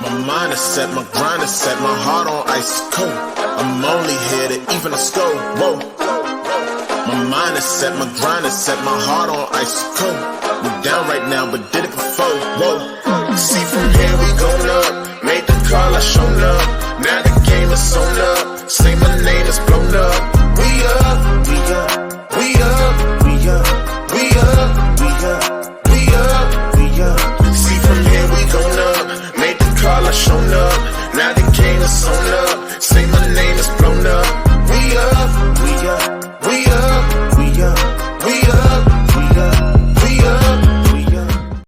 My mind is set, my grind is set, my heart on ice cold. I'm only here to even a score. Whoa. My mind is set, my grind is set, my heart on ice cold. We down right now, but did it before. Whoa. See from here we going up. Made the call, I shown up. Now the game is sewn up. Say my name is blown up. We up, we up, we up, we up, we up, we up, we up, we up. See from here we going up. Made the call, I shown up. Now the game is sewn up. Say my name is blown up. We up, we up, we up, we up, we up, we up, we up, we up.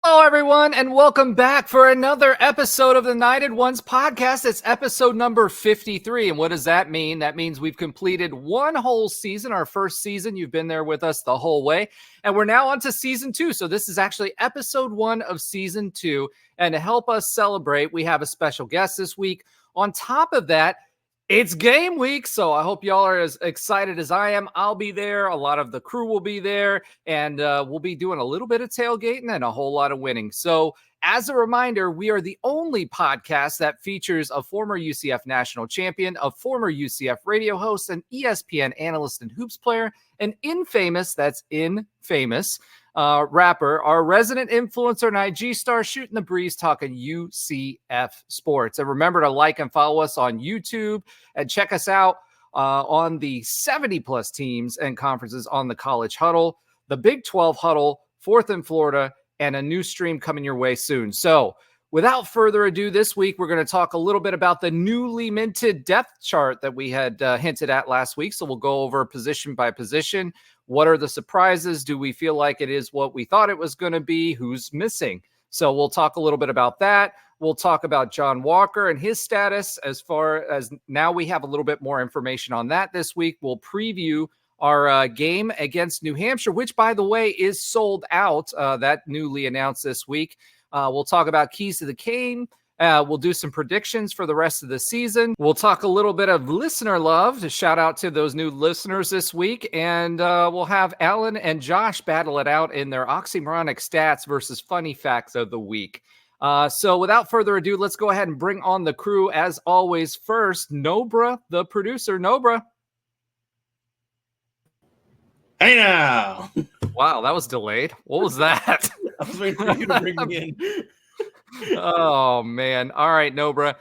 Hello, everyone, and welcome back for another episode of the Knighted Ones podcast. It's episode number 53. And what does that mean? That means we've completed one whole season, our first season. You've been there with us the whole way. And we're now on to season 2. So this is actually episode 1 of season 2. And to help us celebrate, we have a special guest this week. On top of that, it's game week, so I hope y'all are as excited as I am. I'll be there. A lot of the crew will be there, and we'll be doing a little bit of tailgating and a whole lot of winning. So as a reminder, we are the only podcast that features a former UCF national champion, a former UCF radio host, an ESPN analyst and hoops player, an infamous rapper, our resident influencer and IG star shooting the breeze talking UCF sports. And remember to like and follow us on YouTube and check us out on the 70-plus teams and conferences on the College Huddle, the Big 12 Huddle, 4th in Florida, and a new stream coming your way soon. So without further ado, this week we're going to talk a little bit about the newly minted depth chart that we had hinted at last week. So we'll go over position by position. What are the surprises? Do we feel like it is what we thought it was going to be? Who's missing? So we'll talk a little bit about that. We'll talk about John Walker and his status as far as now we have a little bit more information on that this week. We'll preview our game against New Hampshire, which, by the way, is sold out. That newly announced this week. We'll talk about keys to the cane. We'll do some predictions for the rest of the season. We'll talk a little bit of listener love to shout out to those new listeners this week. And we'll have Alan and Josh battle it out in their Oxymoronic stats versus funny facts of the week. So without further ado, let's go ahead and bring on the crew. As always, first, Nobra, the producer. Nobra. Hey now. Wow, that was delayed. What was that? I was waiting for you to bring me in. Oh, man. All right, Nobra.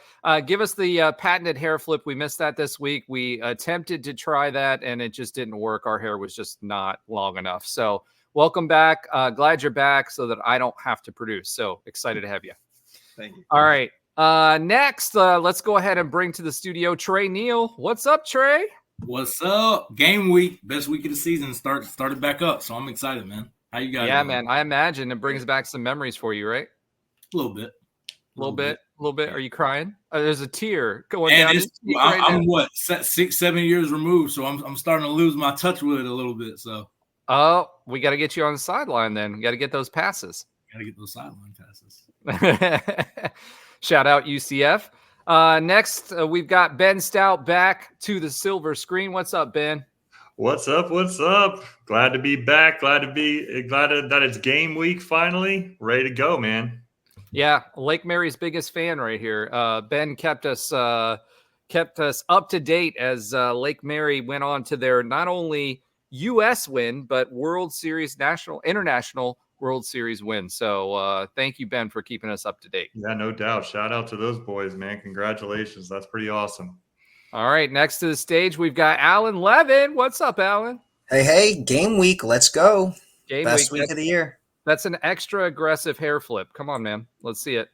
Give us the patented hair flip. We missed that this week. We attempted to try that, and it just didn't work. Our hair was just not long enough. So welcome back. Glad you're back so that I don't have to produce. So excited to have you. Thank you. All right. Next, let's go ahead and bring to the studio Trey Neal. What's up, Trey? What's up? Game week, best week of the season started back up. So I'm excited, man. How you guys? Yeah, doing? man. I imagine it brings back some memories for you, right? A little bit. A little bit. Are you crying? There's a tear going And down. I'm what 6-7 years removed, so I'm starting to lose my touch with it a little bit. So, we got to get you on the sideline. Then we got to get those passes. Gotta get those sideline passes. Shout out UCF. Next, we've got Ben Stout back to the silver screen. What's up, Ben? What's up? What's up? Glad to be back. Glad that it's game week finally. Ready to go, man. Yeah, Lake Mary's biggest fan right here. Ben kept us up to date as Lake Mary went on to their not only U.S. win but World Series international World Series win. So thank you, Ben, for keeping us up to date. Yeah, no doubt. Shout out to those boys, man. Congratulations. That's pretty awesome. All right, next to the stage, we've got Alan Levin. What's up, Alan? Hey, game week. Let's go. Best week of the year. That's an extra aggressive hair flip. Come on, man. Let's see it.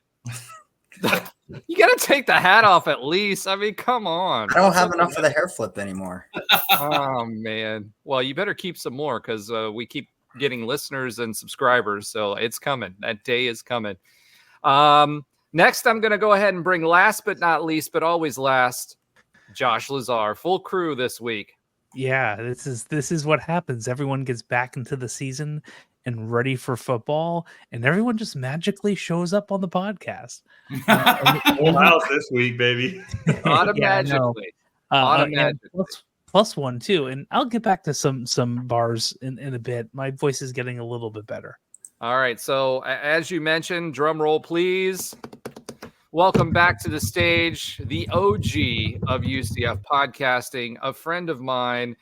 You got to take the hat off at least. I mean, come on. I don't have enough for the hair flip anymore. Oh, man. Well, you better keep some more because we keep getting listeners and subscribers. So it's coming. That day is coming. Next, I'm going to go ahead and bring last but not least, but always last, Josh Lazar. Full crew this week. Yeah, this is what happens. Everyone gets back into the season and ready for football, and everyone just magically shows up on the podcast. Full house this week, baby. Automatically. Plus one too, and I'll get back to some bars in a bit. My voice is getting a little bit better. All right. So as you mentioned, drum roll, please. Welcome back to the stage, the OG of UCF podcasting, a friend of mine,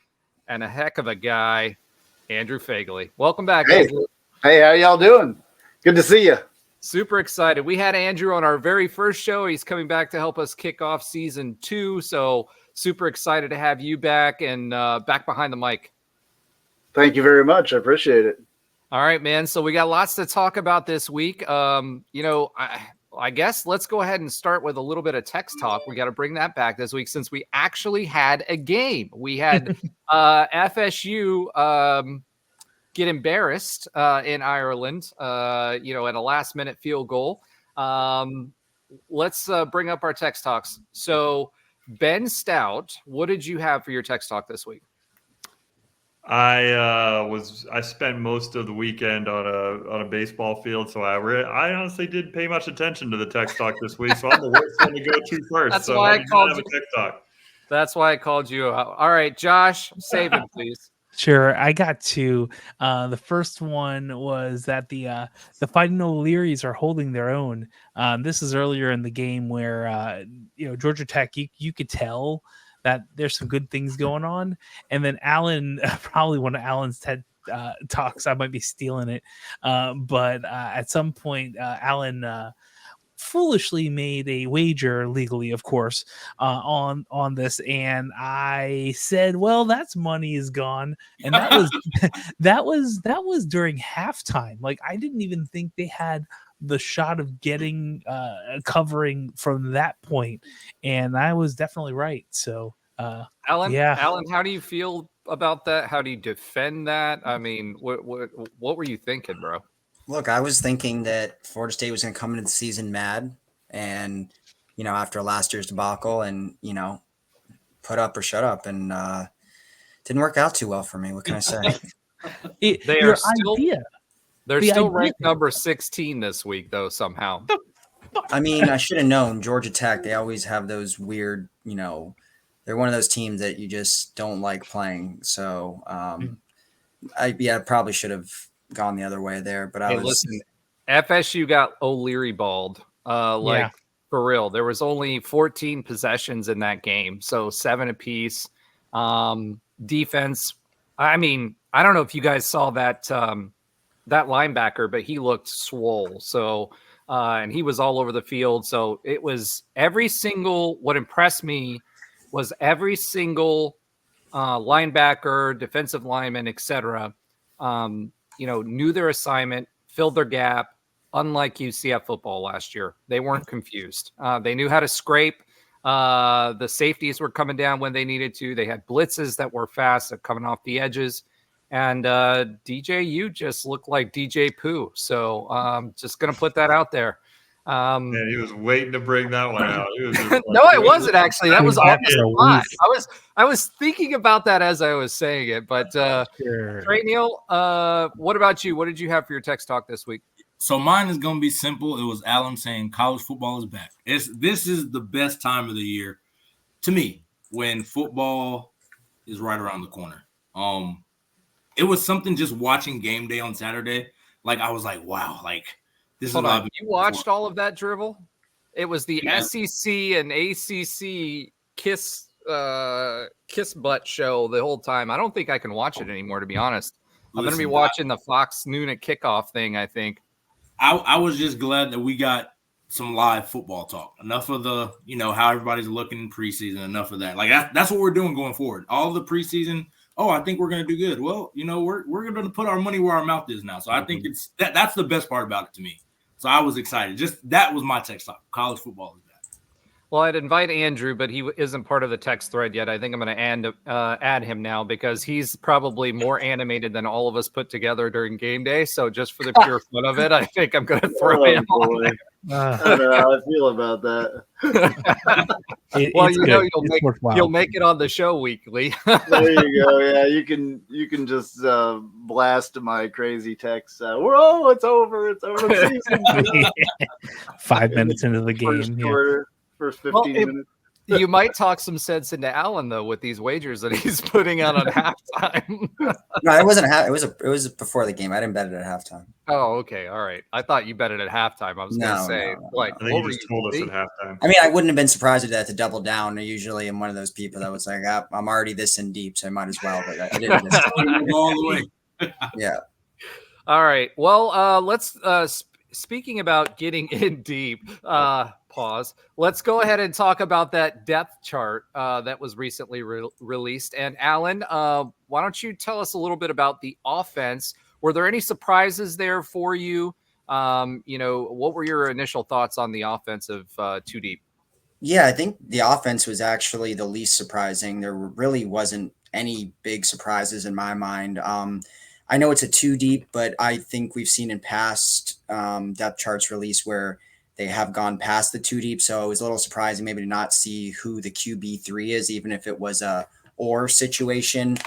and a heck of a guy, Andrew Phegley. Welcome back, Andrew. Hey, how y'all doing? Good to see you. Super excited. We had Andrew on our very first show. He's coming back to help us kick off season 2. So super excited to have you back and back behind the mic. Thank you very much. I appreciate it. All right, man. So we got lots to talk about this week. I guess let's go ahead and start with a little bit of text talk. We got to bring that back this week since we actually had a game. We had FSU get embarrassed in Ireland, at a last-minute field goal. Let's bring up our text talks. So, Ben Stout, what did you have for your text talk this week? I spent most of the weekend on a baseball field, so I honestly didn't pay much attention to the text talk this week. So I'm the worst one to go to first. That's so why I called you. Text talk. That's why I called you out. All right, Josh, save it, please. Sure, I got 2. The first one was that the Fighting O'Learys are holding their own. This is earlier in the game where Georgia Tech, you could tell that there's some good things going on. And then Alan, probably one of Alan's TED talks, I might be stealing it. But at some point, Alan foolishly made a wager, legally, of course, on this. And I said, well, that's money is gone. And that was that was during halftime. Like, I didn't even think they had the shot of getting covering from that point, and I was definitely right. So Alan, how do you feel about that? How do you defend that? I mean, what were you thinking, bro? Look, I was thinking that Florida State was going to come into the season mad and after last year's debacle and put up or shut up, and didn't work out too well for me. What can I say? They're still ranked number 16 this week, though, somehow. I mean, I should have known. Georgia Tech, they always have those weird, they're one of those teams that you just don't like playing. So, I probably should have gone the other way there. But listen, FSU got O'Leary balled, for real. There was only 14 possessions in that game, so 7 apiece. Defense, I mean, I don't know if you guys saw that that linebacker, but he looked swole. So, and he was all over the field. So it was what impressed me was every single linebacker, defensive lineman, etc. Knew their assignment, filled their gap. Unlike UCF football last year, they weren't confused. They knew how to scrape. The safeties were coming down when they needed to. They had blitzes that were fast, coming off the edges. And DJU just looked like DJ Pooh. So just going to put that out there. He was waiting to bring that one out. No, I wasn't actually. That was on the spot. I was thinking about that as I was saying it. But Trey Neal, what about you? What did you have for your text talk this week? So mine is going to be simple. It was Alan saying college football is back. This is the best time of the year to me when football is right around the corner. It was something just watching game day on Saturday. Like, I was like, wow, like this Hold is on. You watched all of that dribble? It was the SEC and ACC kiss butt show the whole time. I don't think I can watch it anymore, to be honest. I'm going to be watching the Fox noon at kickoff thing, I think. I was just glad that we got some live football talk. Enough of the, how everybody's looking in preseason, enough of that. Like, that's what we're doing going forward. All the preseason, I think we're going to do good. Well, we're going to put our money where our mouth is now. So I think that's the best part about it to me. So I was excited. That was my text talk. College football is back. Well, I'd invite Andrew, but he isn't part of the text thread yet. I think I'm going to add him now because he's probably more animated than all of us put together during game day. So just for the pure fun of it, I think I'm going to throw him on there. I don't know how I feel about that. You'll make it on the show weekly. There you go. Yeah, you can just blast my crazy text. It's over. It's over the season. 5 minutes into the game. First 15 minutes. You might talk some sense into Allen though with these wagers that he's putting out on halftime. No, it wasn't. It was before the game. I didn't bet it at halftime. Oh, okay, all right. I thought you bet it at halftime. I was going to say, I think you just told us at halftime. I mean, I wouldn't have been surprised at that to double down. I usually am one of those people that was like, I'm already this in deep, so I might as well. But I didn't. All the way. Yeah. All right. Well, let's. Speaking about getting in deep, pause. Let's go ahead and talk about that depth chart that was recently released. And Alan, why don't you tell us a little bit about the offense? Were there any surprises there for you? What were your initial thoughts on the offensive two deep? Yeah, I think the offense was actually the least surprising. There really wasn't any big surprises in my mind. I know it's a two deep, but I think we've seen in past depth charts release where they have gone past the two deep. So it was a little surprising maybe to not see who the QB3 is, even if it was a or situation.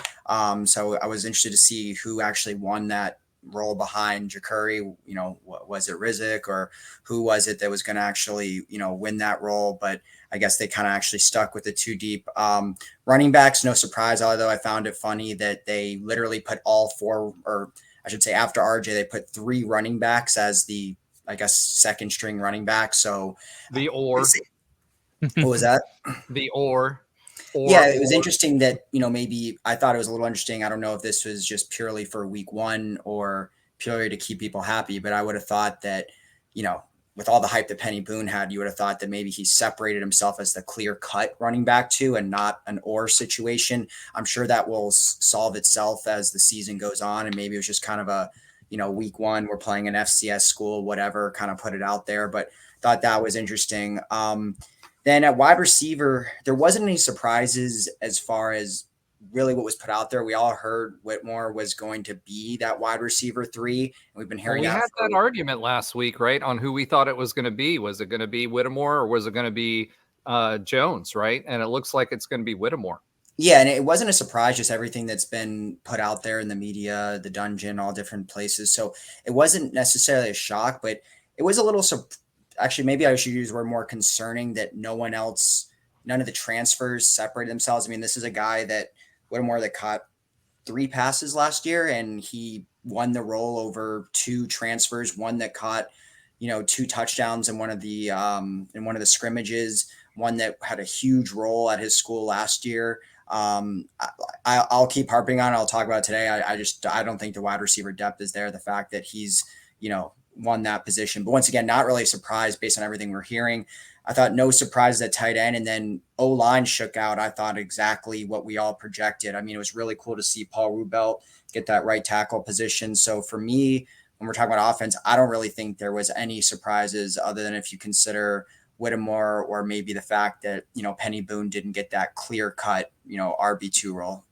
So I was interested to see who actually won that role behind Jakuri. Was it Rizek or who was it that was going to actually, win that role? But I guess they kind of actually stuck with the two deep. Running backs, no surprise, although I found it funny that they literally put all four, or I should say after RJ, they put three running backs as the, I guess, second string running back. So the or. What was that? The or. Yeah, it was interesting that, maybe I thought it was a little interesting. I don't know if this was just purely for week one or purely to keep people happy, but I would have thought that, with all the hype that Penny Boone had, you would have thought that maybe he separated himself as the clear cut running back too, and not an or situation. I'm sure that will solve itself as the season goes on. And maybe it was just kind of a, week one, we're playing an FCS school, whatever, kind of put it out there, but thought that was interesting. Then at wide receiver, there wasn't any surprises as far as really what was put out there. We all heard Whitmore was going to be that wide receiver 3. And we've been hearing that. We had that argument last week, right? On who we thought it was going to be. Was it going to be Whittemore or was it going to be Jones, right? And it looks like it's going to be Whittemore. Yeah, and it wasn't a surprise, just everything that's been put out there in the media, the dungeon, all different places. So it wasn't necessarily a shock, but it was a little actually, maybe I should use the word more concerning that none of the transfers separated themselves. I mean, this is a guy that Whittemore that caught 3 passes last year, and he won the role over 2 transfers, one that caught, 2 touchdowns in one of the scrimmages, one that had a huge role at his school last year. I'll keep harping on it. I'll talk about it today. I don't think the wide receiver depth is there. The fact that he's, won that position, but once again, not really surprised based on everything we're hearing. I thought no surprises at tight end, and then O-line shook out. I thought exactly what we all projected. I mean, it was really cool to see Paul Rubelt get that right tackle position. So for me, when we're talking about offense, I don't really think there was any surprises other than if you consider Whittemore or maybe the fact that, Penny Boone didn't get that clear cut, RB2 role.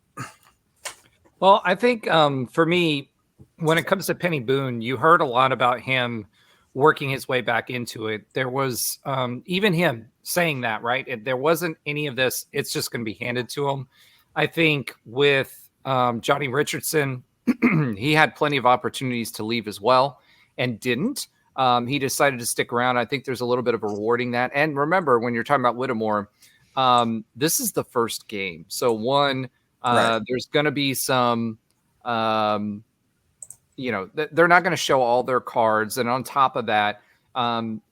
Well, I think for me, when it comes to Penny Boone, you heard a lot about him working his way back into it. There was even him saying that, right? There wasn't any of this. It's just going to be handed to him. I think with Johnny Richardson, he had plenty of opportunities to leave as well and didn't. He decided to stick around. I think there's a little bit of rewarding that. And remember, when you're talking about Whittemore, this is the first game. So right. There's going to be some, they're not going to show all their cards. And on top of that,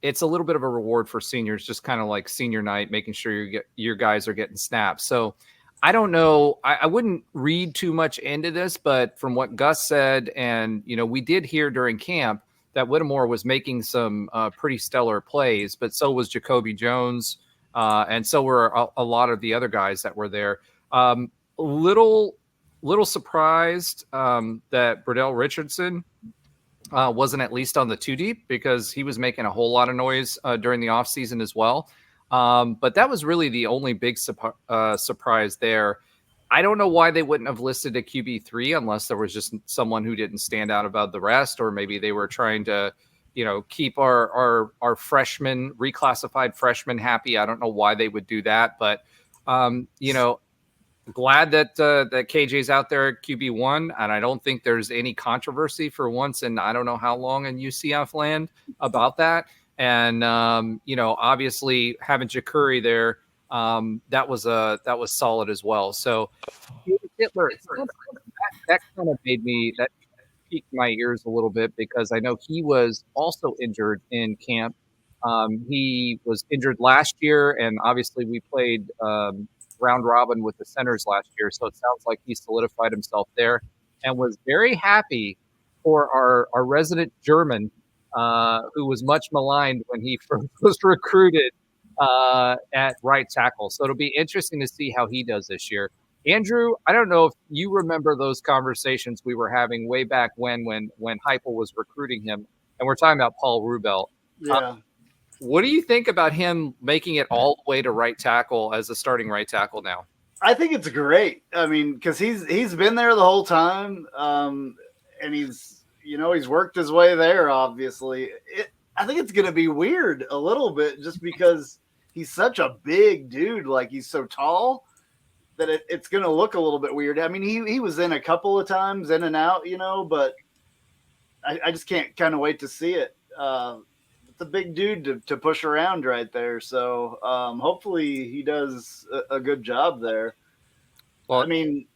it's a little bit of a reward for seniors, just kind of like senior night, making sure your guys are getting snaps. So I don't know. I wouldn't read too much into this, but from what Gus said, and, we did hear during camp that Whittemore was making some pretty stellar plays, but so was Jacoby Jones. And so were a lot of the other guys that were there. Little surprised that Bradell Richardson wasn't at least on the 2 deep because he was making a whole lot of noise during the offseason as well. But that was really the only big surprise there. I don't know why they wouldn't have listed a QB3 unless there was just someone who didn't stand out above the rest, or maybe they were trying to, keep our freshmen, reclassified freshmen happy. I don't know why they would do that, but glad that KJ's out there at QB1, and I don't think there's any controversy for once in I don't know how long in UCF land about that. And obviously having Jakuri there that was solid as well. So Hitler, that kind of made me that piqued my ears a little bit because I know he was also injured in camp. He was injured last year, and obviously we played round robin with the centers last year, so it sounds like he solidified himself there and was very happy for our resident German, who was much maligned when he first was recruited at right tackle. So it'll be interesting to see how he does this year. Andrew, I don't know if you remember those conversations we were having way back when Heupel was recruiting him, and we're talking about Paul Rubel. Yeah. What do you think about him making it all the way to right tackle as a starting right tackle now? I think it's great. I mean, because he's been there the whole time, and he's worked his way there. Obviously, I think it's going to be weird a little bit just because he's such a big dude. Like, he's so tall that it's going to look a little bit weird. I mean, he was in a couple of times in and out, but I just can't kind of wait to see it. It's a big dude to push around right there. So hopefully he does a good job there. Well, I mean,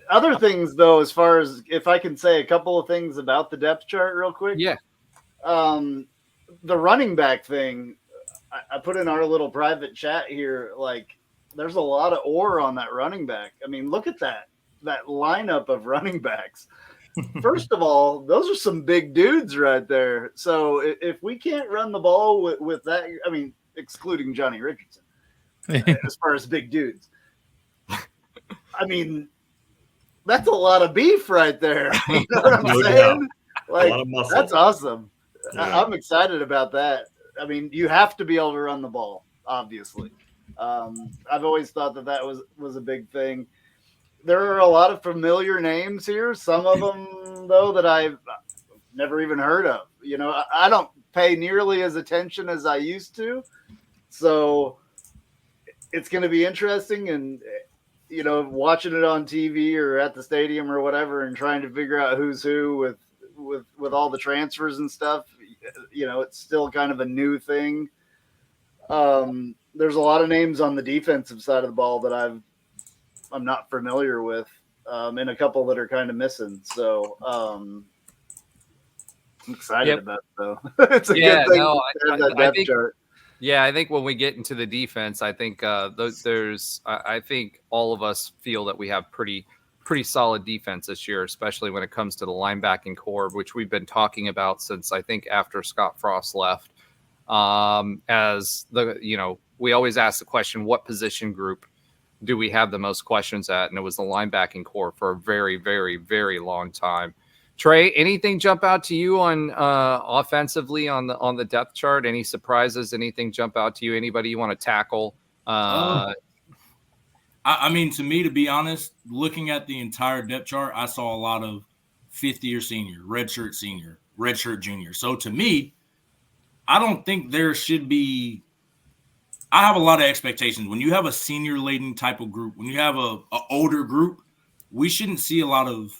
other things though, as far as if I can say a couple of things about the depth chart real quick. Yeah. The running back thing, I put in our little private chat here, like, there's a lot of ore on that running back. I mean, look at that lineup of running backs. First of all, those are some big dudes right there. So if we can't run the ball with that, I mean, excluding Johnny Richardson, as far as big dudes, I mean, that's a lot of beef right there. You know what I'm saying? Like, a lot of muscle. That's awesome. Yeah. I'm excited about that. I mean, you have to be able to run the ball, obviously. I've always thought that was a big thing. There are a lot of familiar names here. Some of them, though, that I've never even heard of. I don't pay nearly as attention as I used to. So it's going to be interesting. And, watching it on TV or at the stadium or whatever and trying to figure out who's who with all the transfers and stuff, it's still kind of a new thing. There's a lot of names on the defensive side of the ball that I'm not familiar with, and a couple that are kind of missing. So I'm excited about it, though. It's a good thing to have that depth chart. Yeah, I think when we get into the defense, I think I think all of us feel that we have pretty solid defense this year, especially when it comes to the linebacking core, which we've been talking about since I think after Scott Frost left. We always ask the question, what position group do we have the most questions at? And it was the linebacking core for a very, very, very long time. Trey, anything jump out to you on offensively on the depth chart? Any surprises? Anything jump out to you? Anybody you want to tackle? I mean, to me, to be honest, looking at the entire depth chart, I saw a lot of fifth-year senior, redshirt senior, redshirt junior. So to me, I don't think there should be – I have a lot of expectations. When you have a senior-laden type of group, when you have a older group, we shouldn't see a lot of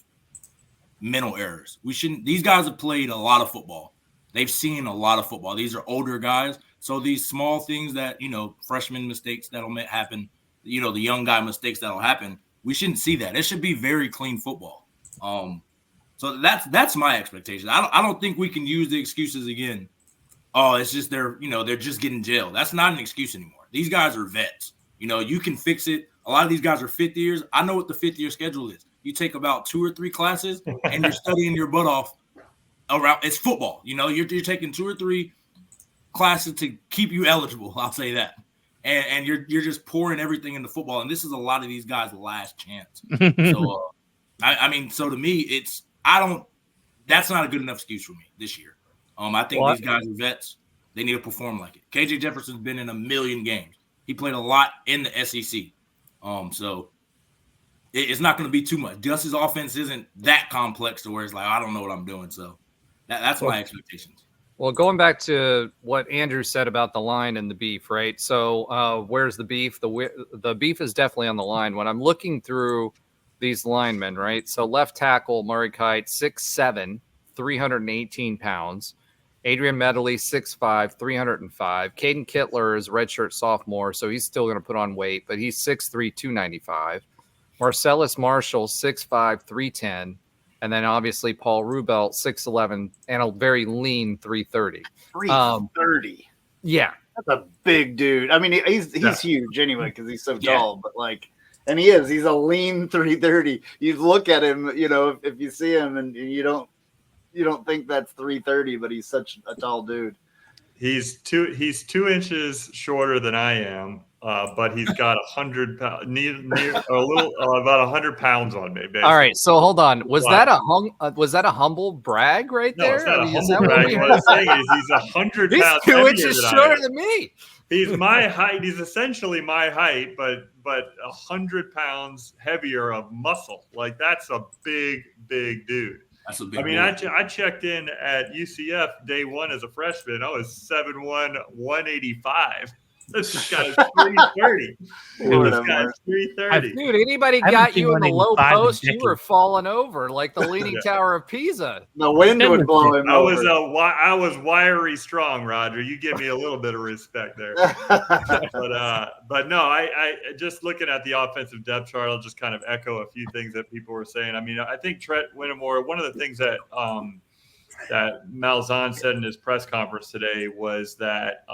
mental errors. These guys have played a lot of football. They've seen a lot of football. These are older guys. So these small things that, freshman mistakes that'll happen, the young guy mistakes that'll happen, we shouldn't see that. It should be very clean football. So that's my expectation. I don't think we can use the excuses again. Oh, it's just they're just getting jailed. That's not an excuse anymore. These guys are vets. You can fix it. A lot of these guys are fifth years. I know what the fifth year schedule is. You take about 2 or 3 classes and you're studying your butt off around. It's football. You're taking 2 or 3 classes to keep you eligible. I'll say that. And you're just pouring everything into football. And this is a lot of these guys' last chance. So, so to me, that's not a good enough excuse for me this year. I think these guys are vets. They need to perform like it. KJ Jefferson's been in a million games. He played a lot in the SEC. So it's not going to be too much. Gus's offense isn't that complex to where it's like, I don't know what I'm doing. So that's my expectations. Well, going back to what Andrew said about the line and the beef, right? So where's the beef? The beef is definitely on the line. When I'm looking through these linemen, right? So left tackle, Murray Kite, 6'7", 318 pounds. Adrian Medley, 6'5", 305. Caden Kittler is redshirt sophomore, so he's still going to put on weight, but he's 6'3", 295. Marcellus Marshall, 6'5", 310. And then obviously Paul Rubelt, 6'11", and a very lean 330. 330. Yeah. That's a big dude. I mean, he's huge anyway because he's so tall, but and he's a lean 330. You look at him, if you see him and you don't think that's 330, but he's such a tall dude. He's 2 inches shorter than I am, but he's got 100 pounds, about 100 pounds on me. Basically. All right, so hold on. Was that a humble brag right there? No, it's not a humble brag. What I'm saying is he's 100 pounds. He's 2 inches shorter than me. He's my height. He's essentially my height, but 100 pounds heavier of muscle. Like that's a big dude. That's a big. I mean, I checked in at UCF day one as a freshman. I was 7'1", 185. This guy's 330. This guy's 330. Dude, anybody got you in the low post, you were falling over like the Leaning Tower of Pisa. The wind would blow him over. I was wiry strong, Roger. You give me a little bit of respect there. But no, I just looking at the offensive depth chart, I'll just kind of echo a few things that people were saying. I mean, I think Trent Winnemore, one of the things that Malzahn said in his press conference today was that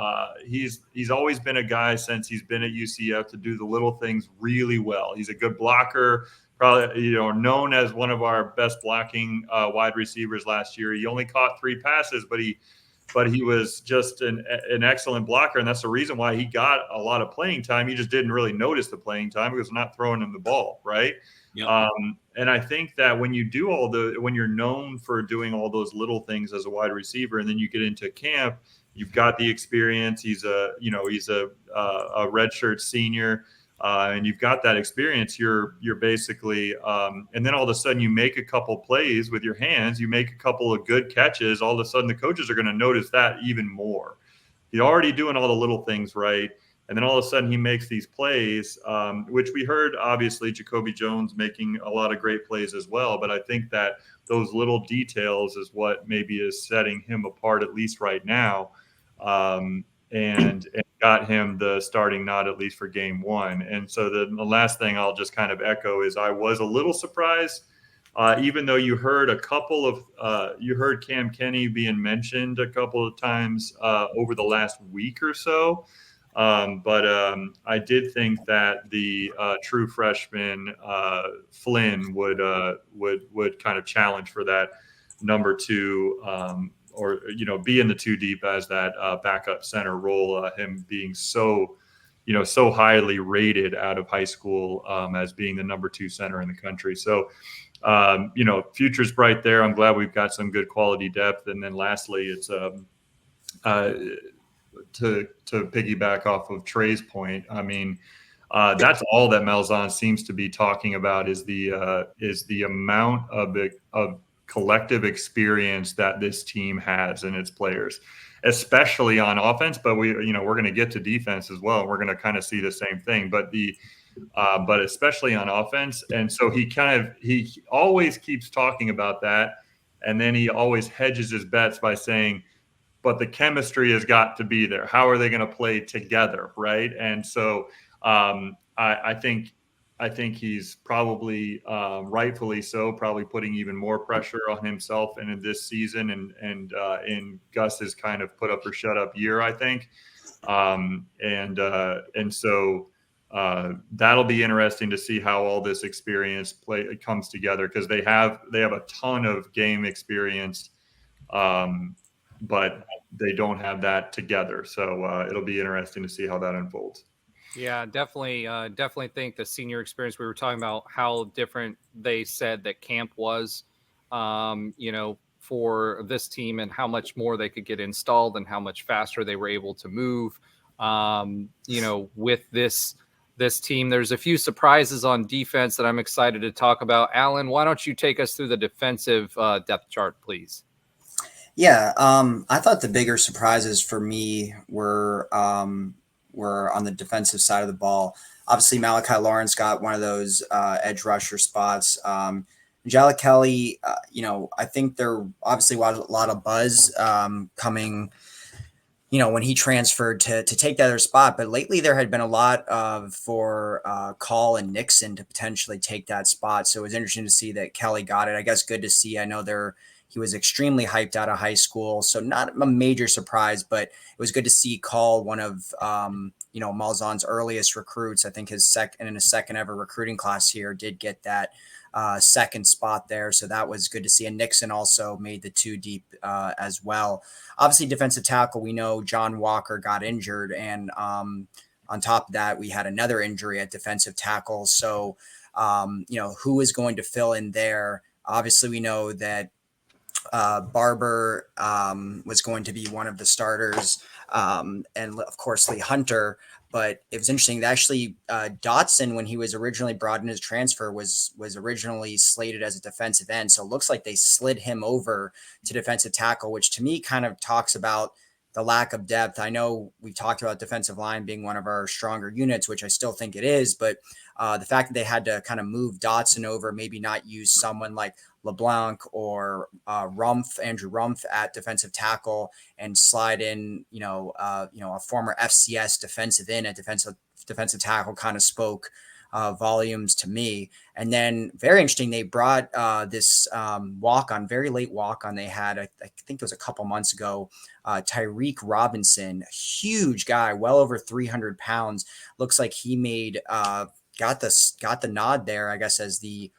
he's always been a guy since he's been at UCF to do the little things really well. He's a good blocker, probably known as one of our best blocking wide receivers last year. He only caught 3 passes, but he was just an excellent blocker, and that's the reason why he got a lot of playing time. He just didn't really notice the playing time because we're not throwing him the ball, right? Yep. And I think that when you do when you're known for doing all those little things as a wide receiver, and then you get into camp, you've got the experience. He's a redshirt senior, and you've got that experience. You're basically, and then all of a sudden you make a couple plays with your hands. You make a couple of good catches. All of a sudden the coaches are going to notice that even more. You're already doing all the little things right. And then all of a sudden he makes these plays, which we heard, obviously, Jacoby Jones making a lot of great plays as well. But I think that those little details is what maybe is setting him apart, at least right now, and got him the starting nod, at least for game one. And so the last thing I'll just kind of echo is I was a little surprised, even though you heard you heard Cam Kenny being mentioned a couple of times over the last week or so. But I did think that the true freshman Flynn would kind of challenge for that number 2, or be in the 2 deep as that backup center role. Him being so highly rated out of high school as being the number 2 center in the country. So future's bright there. I'm glad we've got some good quality depth. And then lastly, it's to piggyback off of Trey's point, I mean, that's all that Malzahn seems to be talking about is the amount of collective experience that this team has in its players, especially on offense. But we're going to get to defense as well. We're going to kind of see the same thing, but but especially on offense. And so he always keeps talking about that, and then he always hedges his bets by saying, but the chemistry has got to be there. How are they going to play together, right? And so I think he's probably rightfully so, probably putting even more pressure on himself in this season, and in Gus's kind of put up or shut up year, I think. And so that'll be interesting to see how all this experience comes together, because they have a ton of game experience. But they don't have that together. So it'll be interesting to see how that unfolds. Yeah, definitely think the senior experience, we were talking about how different they said that camp was, for this team, and how much more they could get installed and how much faster they were able to move, with this team. There's a few surprises on defense that I'm excited to talk about. Alan, why don't you take us through the defensive depth chart, please? Yeah, I thought the bigger surprises for me were on the defensive side of the ball. Obviously, Malachi Lawrence got one of those edge rusher spots. Jala Kelly, I think there obviously was a lot of buzz coming, when he transferred to take that other spot. But lately there had been a lot for Call and Nixon to potentially take that spot. So it was interesting to see that Kelly got it. I guess good to see. I know he was extremely hyped out of high school, so not a major surprise, but it was good to see Call, one of Malzahn's earliest recruits. I think his second ever recruiting class here, did get that second spot there. So that was good to see. And Nixon also made the 2 deep as well. Obviously, defensive tackle, we know John Walker got injured. And on top of that, we had another injury at defensive tackle. So, who is going to fill in there? Obviously, we know that Barber was going to be one of the starters, and of course Lee Hunter. But it was interesting that actually Dotson, when he was originally brought in as transfer, was originally slated as a defensive end. So it looks like they slid him over to defensive tackle, which to me kind of talks about the lack of depth. I know we talked about defensive line being one of our stronger units, which I still think it is, but the fact that they had to kind of move Dotson over, maybe not use someone like LeBlanc or Andrew Rumpf at defensive tackle, and slide in, a former FCS defensive end at defensive tackle, kind of spoke volumes to me. And then very interesting, they brought this very late walk-on they had, I think it was a couple months ago, Tyreek Robinson, huge guy, well over 300 pounds. Looks like he got the nod there, I guess, as the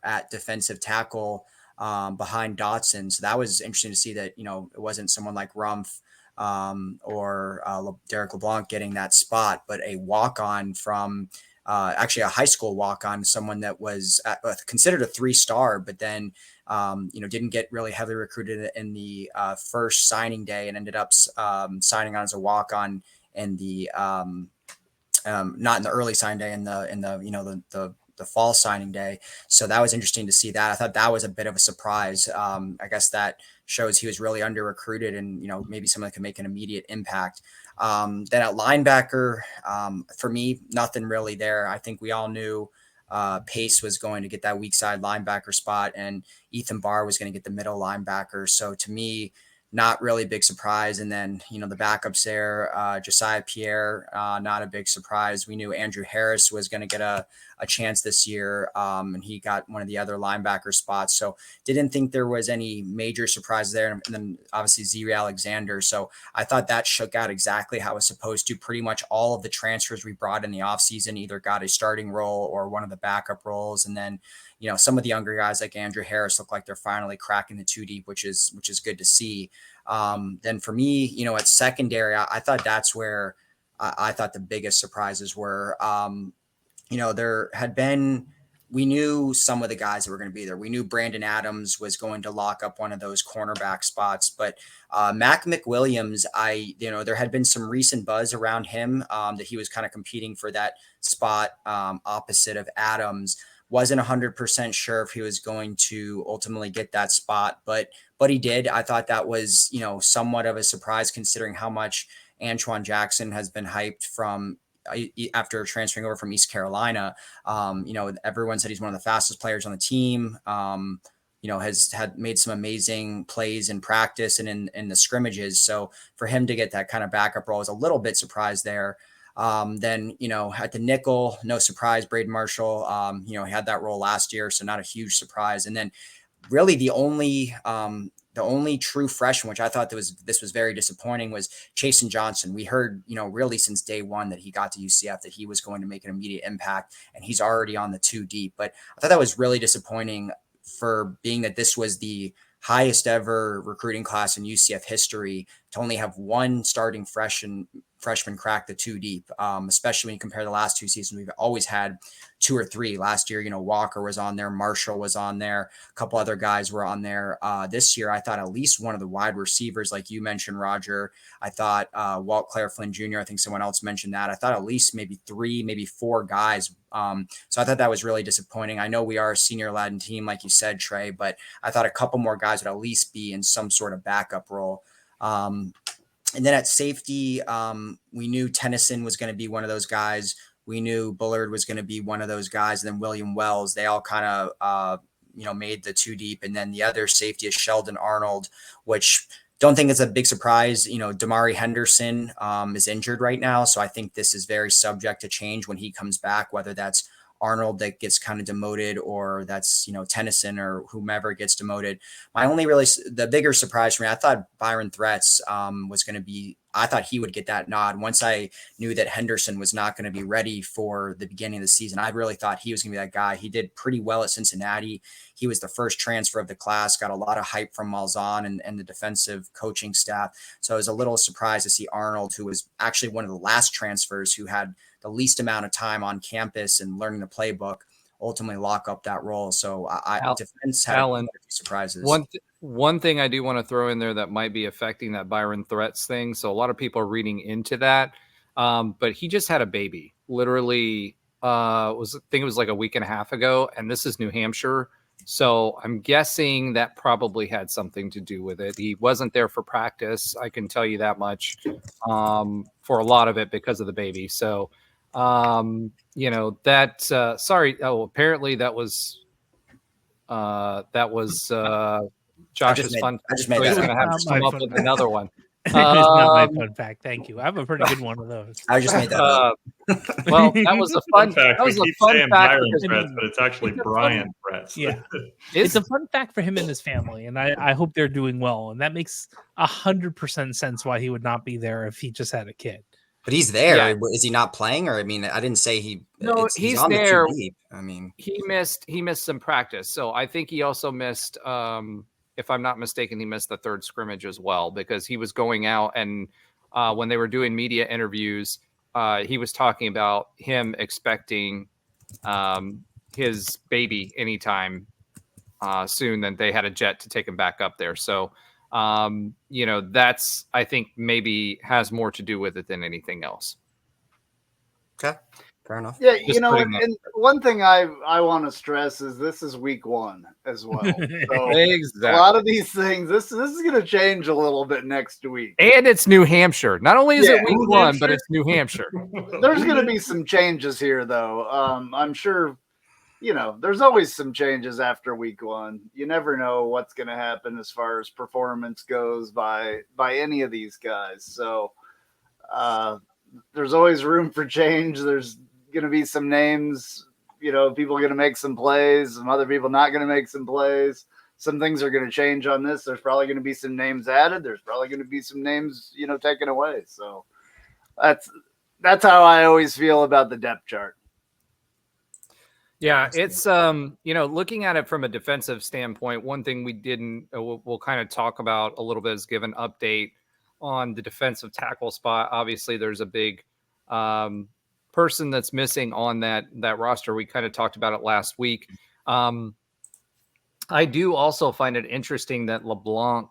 at defensive tackle behind Dotson. So that was interesting to see that, it wasn't someone like Rumpf or Derek LeBlanc getting that spot, but a walk-on from actually a high school walk-on, someone that was considered a 3-star, but then, didn't get really heavily recruited in the first signing day and ended up signing on as a walk-on in the not in the early signing day, in the fall signing day. So that was interesting to see that. I thought that was a bit of a surprise. I guess that shows he was really under recruited, and, maybe someone that can make an immediate impact. Then at linebacker, for me, nothing really there. I think we all knew Pace was going to get that weak side linebacker spot, and Ethan Barr was going to get the middle linebacker. So to me, not really big surprise. And then, the backups there, Josiah Pierre, not a big surprise. We knew Andrew Harris was going to get a chance this year, and he got one of the other linebacker spots. So didn't think there was any major surprises there. And then obviously Ziri Alexander. So I thought that shook out exactly how it was supposed to. Pretty much all of the transfers we brought in the offseason either got a starting role or one of the backup roles. And then, some of the younger guys like Andrew Harris look like they're finally cracking the 2 deep, which is good to see. Then for me, at secondary, I thought that's where I thought the biggest surprises were. There had been, we knew some of the guys that were going to be there. We knew Brandon Adams was going to lock up one of those cornerback spots, but Mac McWilliams, there had been some recent buzz around him that he was kind of competing for that spot opposite of Adams. Wasn't 100% sure if he was going to ultimately get that spot, but he did. I thought that was, somewhat of a surprise considering how much Antoine Jackson has been hyped from after transferring over from East Carolina. Everyone said he's one of the fastest players on the team. Has made some amazing plays in practice and in the scrimmages. So for him to get that kind of backup role, I was a little bit surprised there. Then, at the nickel, no surprise, Braden Marshall, he had that role last year, so not a huge surprise. And then really the only true freshman, which I thought this was very disappointing, was Chasen Johnson. We heard, really since day one that he got to UCF that he was going to make an immediate impact, and he's already on the 2 deep. But I thought that was really disappointing for being that this was the highest ever recruiting class in UCF history to only have one starting freshman crack the 2 deep, especially when you compare the last 2 seasons. We've always had 2 or 3. Last year, Walker was on there, Marshall was on there, a couple other guys were on there. This year, I thought at least one of the wide receivers, like you mentioned, Roger. I thought Walt Claire Flynn Jr., I think someone else mentioned that. I thought at least maybe 3, maybe 4 guys. So I thought that was really disappointing. I know we are a senior laden team, like you said, Trey, but I thought a couple more guys would at least be in some sort of backup role. And then at safety, we knew Tennyson was going to be one of those guys. We knew Bullard was going to be one of those guys. And then William Wells, they all kind of made the 2 deep. And then the other safety is Sheldon Arnold, which don't think it's a big surprise. Damari Henderson is injured right now. So I think this is very subject to change when he comes back, whether that's Arnold that gets kind of demoted or that's, Tennyson or whomever gets demoted. The bigger surprise for me, I thought Byron Threats was going to be, I thought he would get that nod. Once I knew that Henderson was not going to be ready for the beginning of the season, I really thought he was going to be that guy. He did pretty well at Cincinnati. He was the first transfer of the class, got a lot of hype from Malzahn and the defensive coaching staff. So I was a little surprised to see Arnold, who was actually one of the last transfers who had the least amount of time on campus and learning the playbook, ultimately lock up that role. So defense had a few surprises. One thing I do want to throw in there that might be affecting that Byron Threats thing. So a lot of people are reading into that, but he just had a baby. Literally, I think it was like a week and a half ago, and this is New Hampshire. So I'm guessing that probably had something to do with it. He wasn't there for practice. I can tell you that much for a lot of it because of the baby. So, sorry. Oh, apparently that was Josh's fun. I just made He's that going to have to come up with another one. It's not my fun fact. Thank you. I have a pretty good one of those. I just made that up. Well, that was a fun fact. That was We a keep fun saying fact. Byron Threats, but it's actually Brian Threats. Yeah. It's a fun fact for him and his family, and I hope they're doing well. And that makes 100% sense why he would not be there if he just had a kid. But he's there. Yeah. Is he not playing? Or I didn't say he. No, he's on there. The 2 deep. He missed some practice. So I think he also missed. If I'm not mistaken, he missed the third scrimmage as well because he was going out and when they were doing media interviews, he was talking about him expecting his baby anytime soon. That they had a jet to take him back up there. So. That's, I think, maybe has more to do with it than anything else. Okay, fair enough. Yeah, and one thing I want to stress is this is week 1 as well. So exactly. A lot of these things, this is going to change a little bit next week. And it's New Hampshire. Not only is it week 1, but it's New Hampshire. There's going to be some changes here, though. I'm sure. There's always some changes after week 1. You never know what's going to happen as far as performance goes by any of these guys. So there's always room for change. There's going to be some names, people are going to make some plays, some other people not going to make some plays. Some things are going to change on this. There's probably going to be some names added. There's probably going to be some names, taken away. So that's how I always feel about the depth chart. Yeah, it's looking at it from a defensive standpoint, one thing we didn't we'll kind of talk about a little bit is give an update on the defensive tackle spot. Obviously, there's a big person that's missing on that roster. We kind of talked about it last week. I do also find it interesting that LeBlanc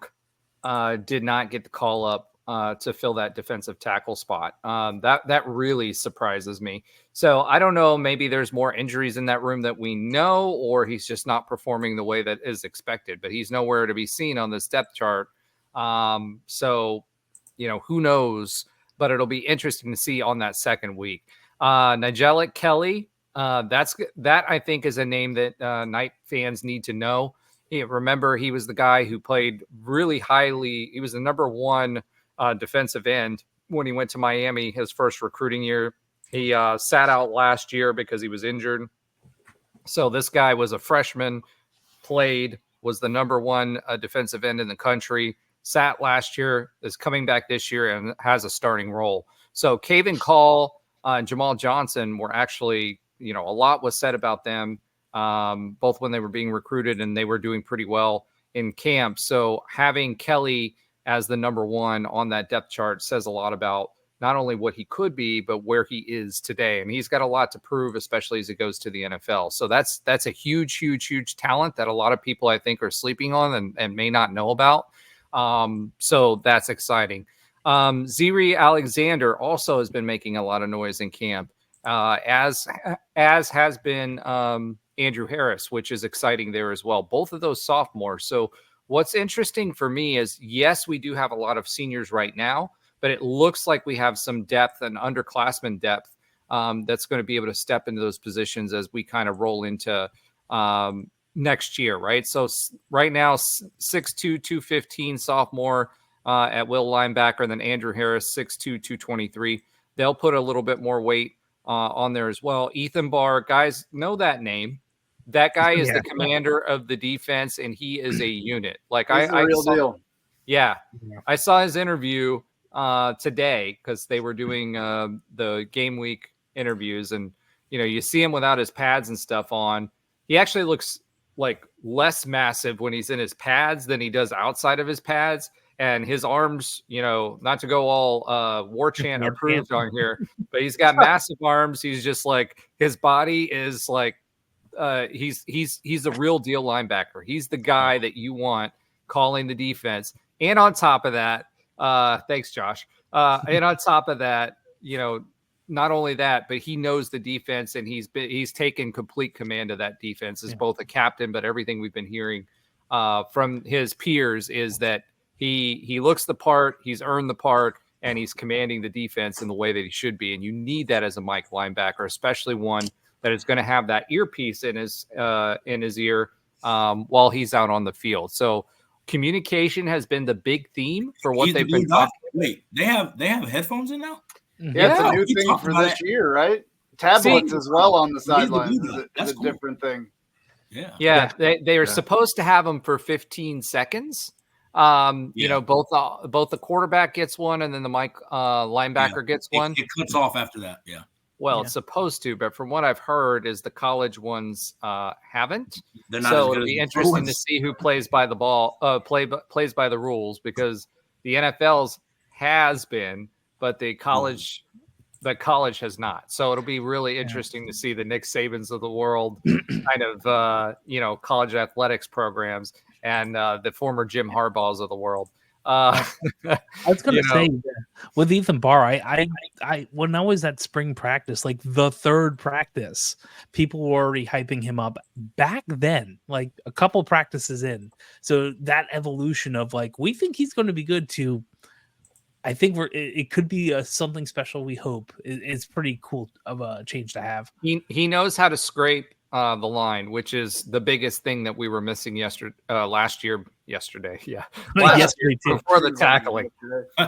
did not get the call up to fill that defensive tackle spot. That really surprises me. So I don't know, maybe there's more injuries in that room that we know, or he's just not performing the way that is expected, but he's nowhere to be seen on this depth chart. So, who knows, but it'll be interesting to see on that second week. Nigel Kelly, that I think is a name that Knight fans need to know. Remember, he was the guy who played really highly. He was the number 1 defensive end when he went to Miami, his first recruiting year. He sat out last year because he was injured. So this guy was a freshman, was the number 1 defensive end in the country, sat last year, is coming back this year and has a starting role. So Caven Call and Jamal Johnson were actually, a lot was said about them, both when they were being recruited and they were doing pretty well in camp. So having Kelly as the number 1 on that depth chart says a lot about not only what he could be, but where he is today. And he's got a lot to prove, especially as he goes to the NFL. So that's a huge, huge, huge talent that a lot of people, I think, are sleeping on and may not know about. So that's exciting. Ziri Alexander also has been making a lot of noise in camp, as has been Andrew Harris, which is exciting there as well. Both of those sophomores. So what's interesting for me is, yes, we do have a lot of seniors right now, but it looks like we have some depth and underclassmen depth that's going to be able to step into those positions as we kind of roll into next year, right? So right now, 6'2", 215 sophomore at will linebacker, and then Andrew Harris, 6'2", 223. They'll put a little bit more weight on there as well. Ethan Barr, guys know that name. That guy is the commander of the defense, and he is a unit. Like He's the real deal. Yeah, I saw his interview today because they were doing the game week interviews, and you see him without his pads and stuff on. He actually looks like less massive when he's in his pads than he does outside of his pads. And his arms, not to go all war chant approved on here, but he's got massive arms. He's just like, his body is like, he's a real deal linebacker. He's the guy that you want calling the defense. And on top of that, thanks, Josh. And on top of that, not only that, but he knows the defense, and he's taken complete command of that defense as both a captain, but everything we've been hearing from his peers is that he looks the part, he's earned the part, and he's commanding the defense in the way that he should be. And you need that as a Mike linebacker, especially one that is going to have that earpiece in his ear while he's out on the field. So communication has been the big theme for what they've been talking. Wait, they have headphones in now? Yeah, it's a new thing for this year, right? Tablets as well on the sidelines is a different thing. Yeah. They are supposed to have them for 15 seconds. Both the quarterback gets one, and then the Mike linebacker gets one. It cuts off after that. Yeah. Well, it's supposed to, but from what I've heard, is the college ones haven't. They're not so it'll be interesting to see who plays by the ball, plays by the rules, because the NFL's has been, but the college has not. So it'll be really interesting to see the Nick Sabans of the world kind of, college athletics programs and the former Jim Harbaughs of the world. I was going to say with Ethan Barr, I when I was at spring practice, like the third practice, people were already hyping him up back then, like a couple practices in. So that evolution of like, we think he's going to be good to, I think it could be something special. We hope it's pretty cool of a change to have. He knows how to scrape the line, which is the biggest thing that we were missing yesterday. Yeah, yesterday before the tackling.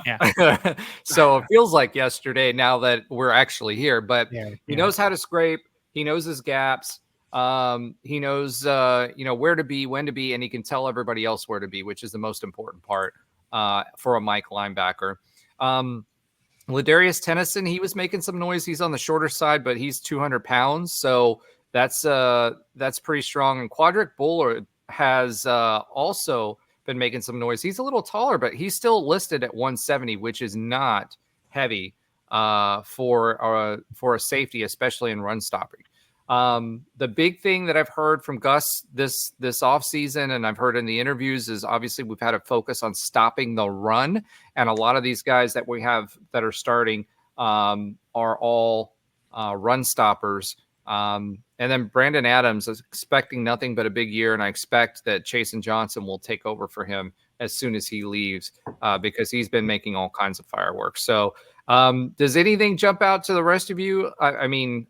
Yeah. So it feels like yesterday now that we're actually here. But he knows how to scrape. He knows his gaps. He knows where to be, when to be, and he can tell everybody else where to be, which is the most important part for a Mike linebacker. Ladarius Tennyson, he was making some noise. He's on the shorter side, but he's 200 pounds, so that's pretty strong. And Quadric Bullard has also been making some noise. He's a little taller, but he's still listed at 170, which is not heavy for a safety, especially in run stopping. The big thing that I've heard from Gus this offseason, and I've heard in the interviews, is obviously we've had a focus on stopping the run. And a lot of these guys that we have that are starting are all run stoppers. And then Brandon Adams is expecting nothing but a big year. And I expect that Chasen Johnson will take over for him as soon as he leaves because he's been making all kinds of fireworks. So does anything jump out to the rest of you? I mean,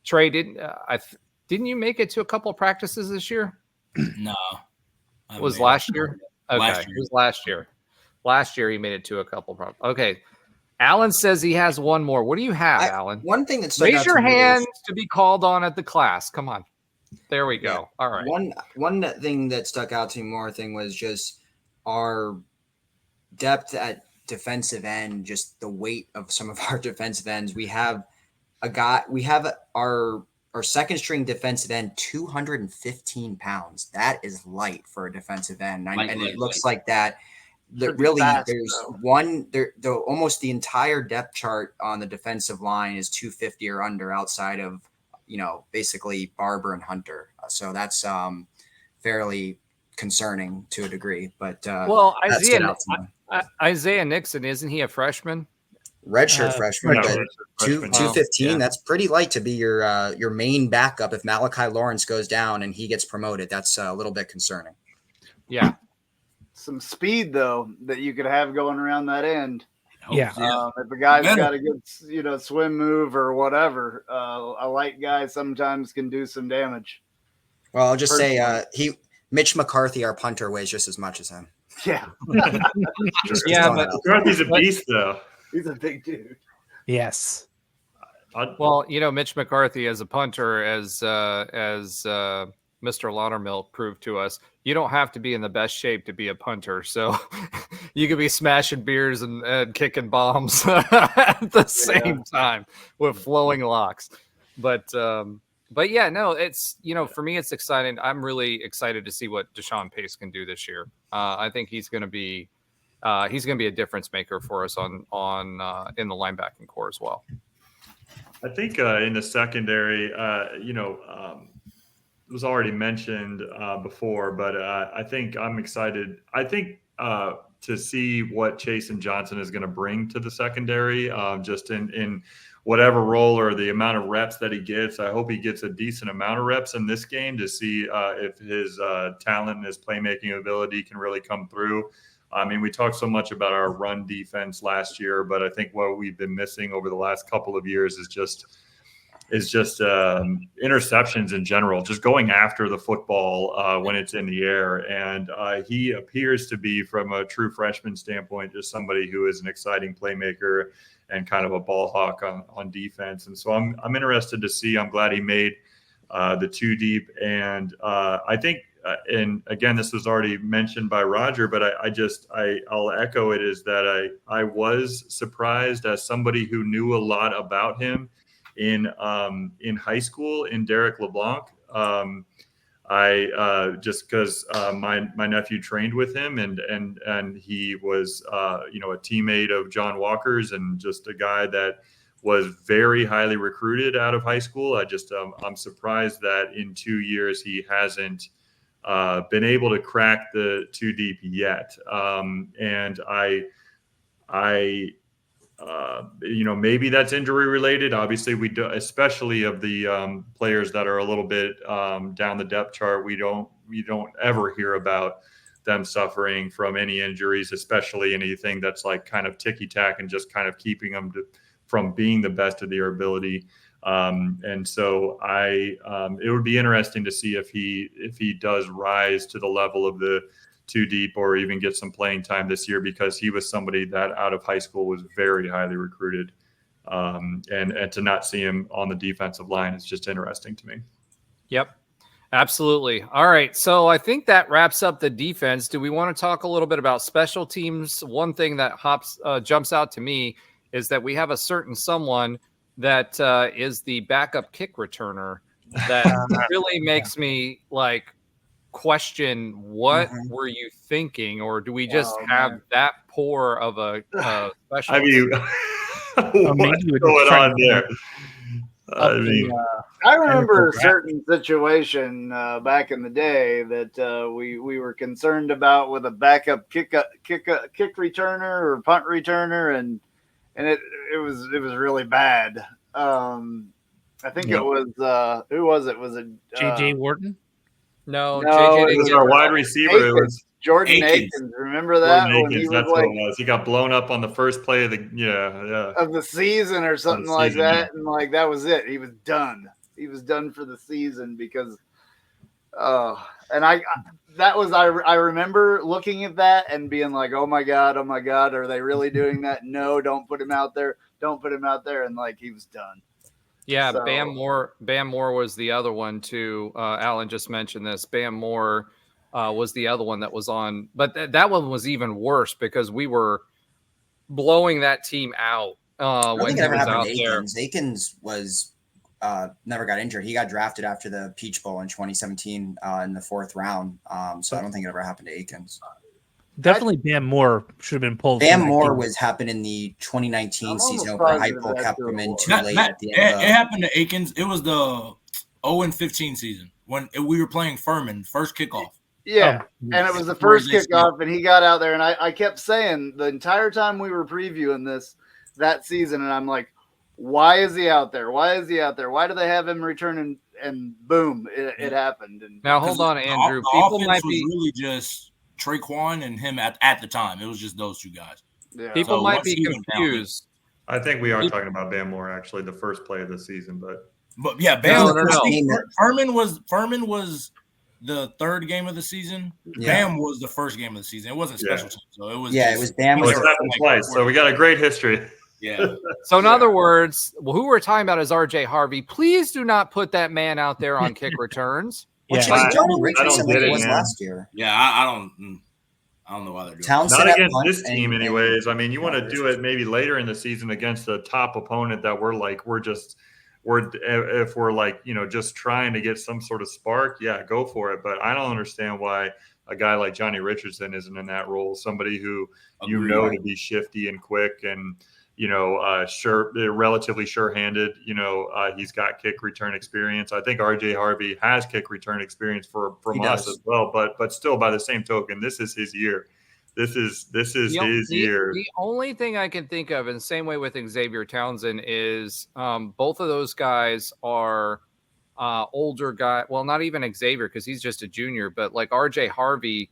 Trey, didn't you make it to a couple of practices this year? No. It was last year? Okay, it was last year. Last year he made it to a couple. Okay. Alan says he has one more. What do you have, Alan? One thing that's raise your hand to be called on at the class. Come on. There we go. Yeah. All right. One thing that stuck out to me more was just our depth at defensive end, just the weight of some of our defensive ends. We have our second string defensive end, 215 pounds. That is light for a defensive end. And it looks like that. Really, there's one there. Almost the entire depth chart on the defensive line is 250 or under, outside of basically Barber and Hunter. So that's fairly concerning to a degree. But Isaiah Nixon, isn't he a freshman? Redshirt freshman, but 215. That's pretty light to be your main backup. If Malachi Lawrence goes down and he gets promoted, that's a little bit concerning. Yeah. Some speed though that you could have going around that end. Yeah. If a guy's got a good, swim move or whatever, a light guy sometimes can do some damage. Well, I'll just say Mitch McCarthy, our punter, weighs just as much as him. Yeah. Yeah, but McCarthy's a beast, though. He's a big dude. Yes. Well, Mitch McCarthy as a punter, as Mr. Laudermilk proved to us, you don't have to be in the best shape to be a punter. So you could be smashing beers and kicking bombs at the same time with flowing locks. But yeah, no, it's, for me, it's exciting. I'm really excited to see what Deshaun Pace can do this year. I think he's going to be a difference maker for us on in the linebacking core as well. I think in the secondary, it was already mentioned before, but I think I'm excited. I think to see what Chasen Johnson is going to bring to the secondary, just in whatever role or the amount of reps that he gets. I hope he gets a decent amount of reps in this game to see if his talent and his playmaking ability can really come through. I mean, we talked so much about our run defense last year, but I think what we've been missing over the last couple of years is just interceptions in general, just going after the football when it's in the air. And he appears to be, from a true freshman standpoint, just somebody who is an exciting playmaker and kind of a ball hawk on defense. And so I'm interested to see. I'm glad he made the 2 deep. And I think, and again, this was already mentioned by Roger, but I'll echo it, is that I was surprised, as somebody who knew a lot about him in high school, in Derek LeBlanc. I just because my nephew trained with him, and he was a teammate of John Walker's, and just a guy that was very highly recruited out of high school. I'm surprised that in 2 years he hasn't been able to crack the 2 deep yet. And maybe that's injury related. Obviously, we do, especially of the players that are a little bit down the depth chart. We don't ever hear about them suffering from any injuries, especially anything that's like kind of ticky tack and just kind of keeping them from being the best of their ability. And so it would be interesting to see if he does rise to the level of the 2 deep, or even get some playing time this year, because he was somebody that out of high school was very highly recruited. And to not see him on the defensive line is just interesting to me. Yep, absolutely. All right. So I think that wraps up the defense. Do we want to talk a little bit about special teams? One thing that jumps out to me is that we have a certain someone that is the backup kick returner that really makes me question what were you thinking, or do we just have that poor of a special? I mean, what's going on there? I remember a certain situation back in the day that we were concerned about with a backup kick returner or punt returner, and it was really bad. I think it was who was it? Was it JJ Wharton? No, JJ it was our wide receiver. It was Jordan Akins. Remember that? Jordan Akins, that's what it was. He got blown up on the first play of the season or something like that, and that was it. He was done. He was done for the season because, and I remember looking at that and being like, oh my god, are they really doing that? No, don't put him out there. Don't put him out there. And he was done. Yeah, so, Bam Moore was the other one too. Alan just mentioned this. Bam Moore was the other one that was on, but that one was even worse because we were blowing that team out when he was out there. Akins was never got injured. He got drafted after the Peach Bowl in 2017 in the 4th round. So I don't think it ever happened to Akins. Definitely Bam Moore should have been pulled. Bam Moore happened in the 2019 season where Hypo kept him in too late at the end. It happened to Akins. It was the 0-15 season when we were playing Furman, first kickoff. Yeah, and it was the first kickoff, and he got out there, and I kept saying the entire time we were previewing that season, and I'm like, why is he out there? Why is he out there? Why do they have him return? And boom, it happened. And now hold on, Andrew. The people might be really just Traquan and him at the time. It was just those two guys. Yeah. People might be confused. I think we are talking about Bam Moore, actually, the first play of the season, but yeah, Bam. Furman was the third game of the season. Yeah. Bam was the first game of the season. It wasn't special teams, so it was. Yeah, just, it was Bam. Well, it's happened twice, so we got a great history. Yeah. So in other words, who we're talking about is RJ Harvey. Please do not put that man out there on kick returns. Which Yeah. is Johnny Richardson get like it, he was man. last year. Yeah, I don't know why they're doing Townsend Not at against punt this team, and- anyways. I mean, you want to Yeah, do it maybe later in the season against a top opponent that if we're like, just trying to get some sort of spark. Yeah, go for it. But I don't understand why a guy like Johnny Richardson isn't in that role. Somebody who to be shifty and quick and relatively sure-handed. He's got kick return experience. I think RJ Harvey has kick return experience from us as well. But still, by the same token, this is his year. This is his year. The only thing I can think of, in the same way with Xavier Townsend, is both of those guys are older guy. Well, not even Xavier because he's just a junior, but like RJ Harvey,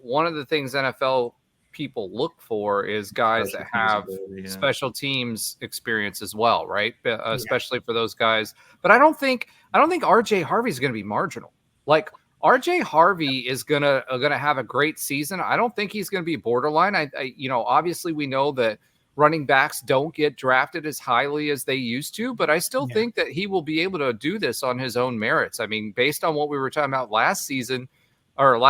one of the things NFL people look for is guys that have special teams experience as well, right? Especially for those guys. But I don't think RJ Harvey is going to be marginal. Like RJ Harvey is gonna have a great season. I don't think he's going to be borderline. I obviously we know that running backs don't get drafted as highly as they used to, but I still think that he will be able to do this on his own merits. I mean, based on what we were talking about last season about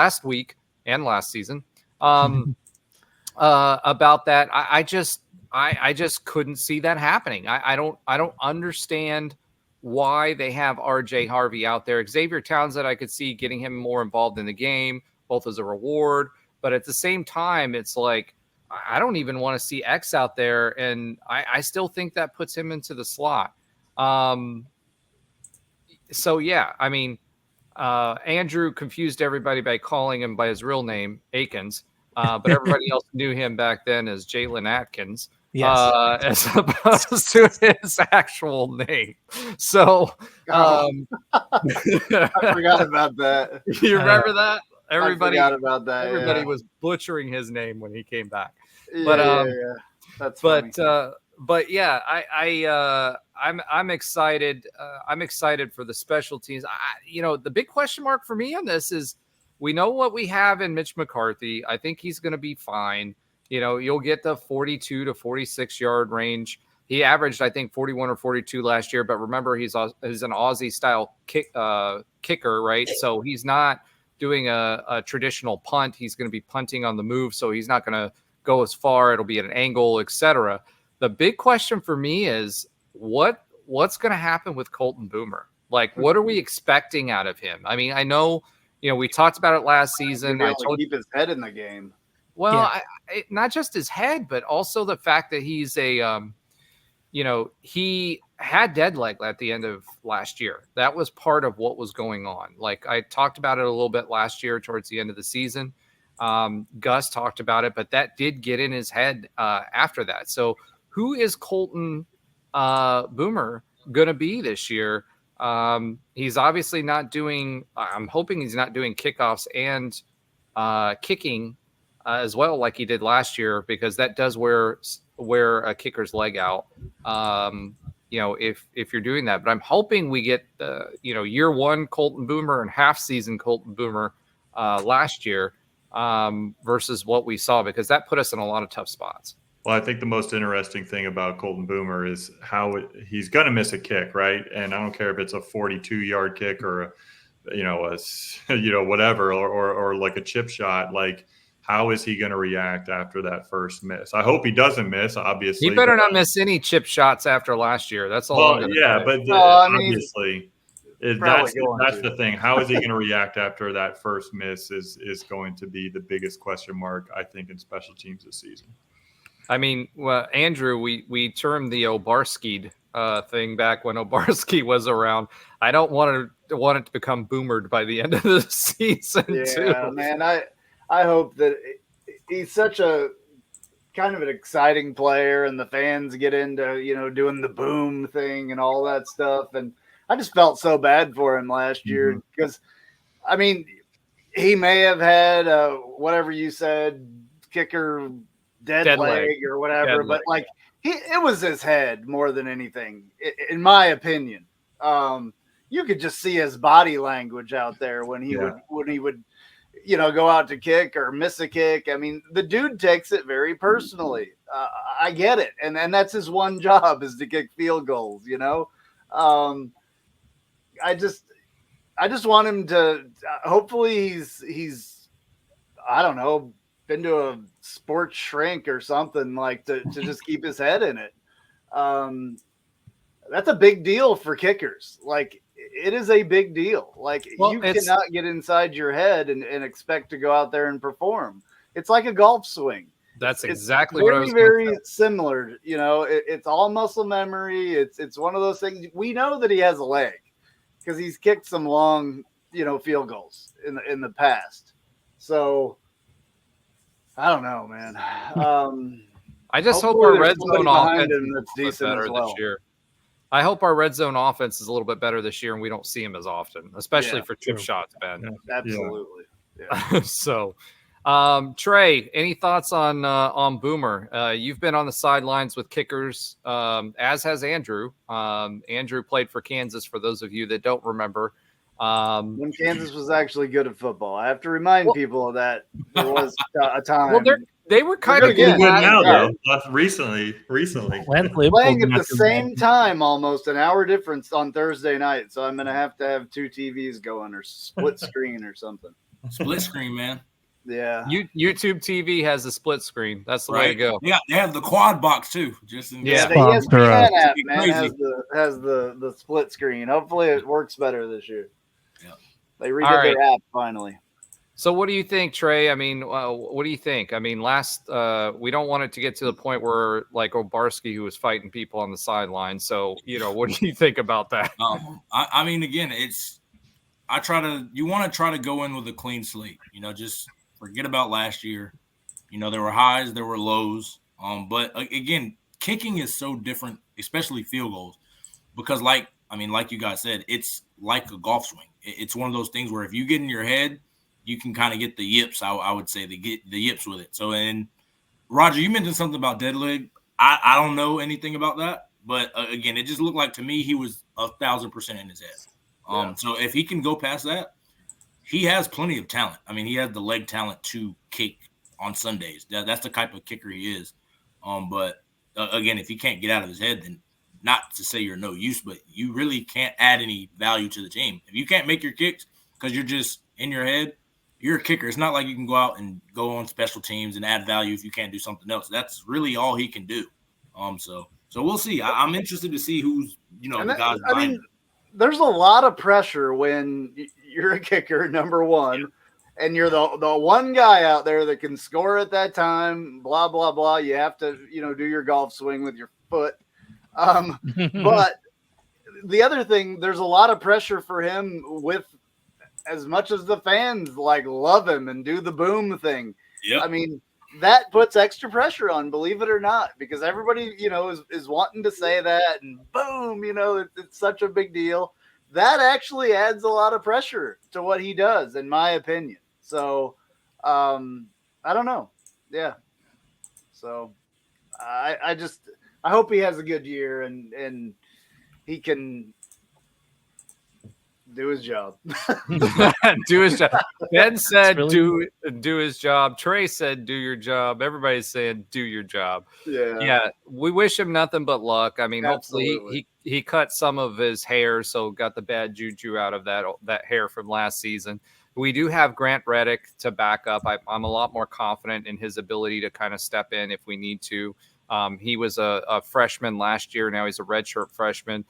that, I just couldn't see that happening. I don't understand why they have RJ Harvey out there. Xavier Townsend, I could see getting him more involved in the game, both as a reward, but at the same time, it's like I don't even want to see X out there, and I still think that puts him into the slot. So yeah, I mean, Andrew confused everybody by calling him by his real name, Akins, but everybody else knew him back then as Jalen Atkins. Yes. As opposed to his actual name. So I forgot about that. You remember that? Everybody forgot about that. Everybody was butchering his name when he came back. Yeah, that's funny. But yeah, I'm excited. I'm excited for the special teams. The big question mark for me on this is we know what we have in Mitch McCarthy. I think he's going to be fine. You'll get the 42 to 46 yard range. He averaged, I think, 41 or 42 last year. But remember, he's an Aussie style kicker, right? So he's not doing a traditional punt. He's going to be punting on the move. So he's not going to go as far. It'll be at an angle, etc. The big question for me is what's going to happen with Colton Boomer? Like, what are we expecting out of him? I mean, I know, we talked about it last season. I told keep his head in the game. Well, not just his head, but also the fact that he's he had dead leg at the end of last year. That was part of what was going on. Like I talked about it a little bit last year towards the end of the season. Gus talked about it, but that did get in his head after that. So who is Colton Boomer going to be this year? He's obviously not doing – I'm hoping he's not doing kickoffs and kicking as well like he did last year, because that does wear a kicker's leg out, if you're doing that. But I'm hoping we get year one Colton Boomer and half season Colton Boomer last year versus what we saw, because that put us in a lot of tough spots. Well, I think the most interesting thing about Colton Boomer is how he's going to miss a kick, right? And I don't care if it's a 42-yard kick or whatever, or like a chip shot. Like, how is he going to react after that first miss? I hope he doesn't miss, obviously. He better not miss any chip shots after last year. That's all. Well, yeah, but obviously, that's the thing. How is he going to react after that first miss is going to be the biggest question mark, I think, in special teams this season. I mean, well, Andrew, we termed the Obarski thing back when Obarski was around. I don't want it to become boomered by the end of the season. Yeah, man. I hope that he's such a kind of an exciting player, and the fans get into doing the boom thing and all that stuff. And I just felt so bad for him last year because, I mean, he may have had whatever you said, kicker. Dead leg or whatever, but it was his head more than anything, in my opinion. you could just see his body language out there when he would, go out to kick or miss a kick. I mean, the dude takes it very personally. I get it. And that's his one job is to kick field goals, I just want him to, hopefully he's, I don't know, been to a sports shrink or something like to just keep his head in it. That's a big deal for kickers. Like, it is a big deal. Like, you cannot get inside your head and expect to go out there and perform. It's like a golf swing. That's exactly what I was very similar. It's all muscle memory. It's one of those things. We know that he has a leg because he's kicked some long, field goals in the past. So I don't know, man. I just hope our red zone offense is decent better as well. this year. I hope our red zone offense is a little bit better this year, and we don't see him as often, especially for chip shots, Ben. Absolutely. Yeah. So, Trey, any thoughts on Boomer? You've been on the sidelines with kickers, as has Andrew. Andrew played for Kansas, for those of you that don't remember. When Kansas was actually good at football. I have to remind people of that. There was a time. Well, they were kind of good now, though. Recently. Playing at the same time, almost an hour difference on Thursday night. So I'm going to have 2 TVs going or split screen or something. Split screen, man. Yeah. YouTube TV has a split screen. That's the way to go. Yeah, they have the quad box too. Just in The ESPN app, man, has the split screen. Hopefully it works better this year. Yeah. They redid their app finally. So what do you think, Trey? I mean, what do you think? I mean, we don't want it to get to the point where like Obarski, who was fighting people on the sideline. So, what do you think about that? I mean, again, you want to try to go in with a clean slate, just forget about last year. There were highs, there were lows. But again, kicking is so different, especially field goals, because like you guys said, it's like a golf swing. It's one of those things where if you get in your head, you can kind of get the yips. I would say they get the yips with it. So, and Roger, you mentioned something about dead leg. I don't know anything about that, but again, it just looked like to me he was 1,000% in his head. So if he can go past that, he has plenty of talent. I mean, he has the leg talent to kick on Sundays. That's the type of kicker he is. But again, if he can't get out of his head, then not to say you're no use, but you really can't add any value to the team. If you can't make your kicks because you're just in your head, you're a kicker. It's not like you can go out and go on special teams and add value if you can't do something else. That's really all he can do. So we'll see. I'm interested to see who's, the guys behind him. There's a lot of pressure when you're a kicker, number one, and you're the one guy out there that can score at that time, blah, blah, blah. You have to, do your golf swing with your foot. But the other thing, there's a lot of pressure for him with as much as the fans love him and do the boom thing. Yep. I mean, that puts extra pressure on, believe it or not, because everybody, is wanting to say that and boom, it's such a big deal. That actually adds a lot of pressure to what he does, in my opinion. So, I don't know. Yeah. So I hope he has a good year and he can do his job. Do his job. Ben said do his job. Trey said do your job. Everybody's saying do your job. Yeah. We wish him nothing but luck. I mean, hopefully he cut some of his hair, so got the bad juju out of that hair from last season. We do have Grant Reddick to back up. I'm a lot more confident in his ability to kind of step in if we need to. He was a freshman last year. Now he's a redshirt freshman.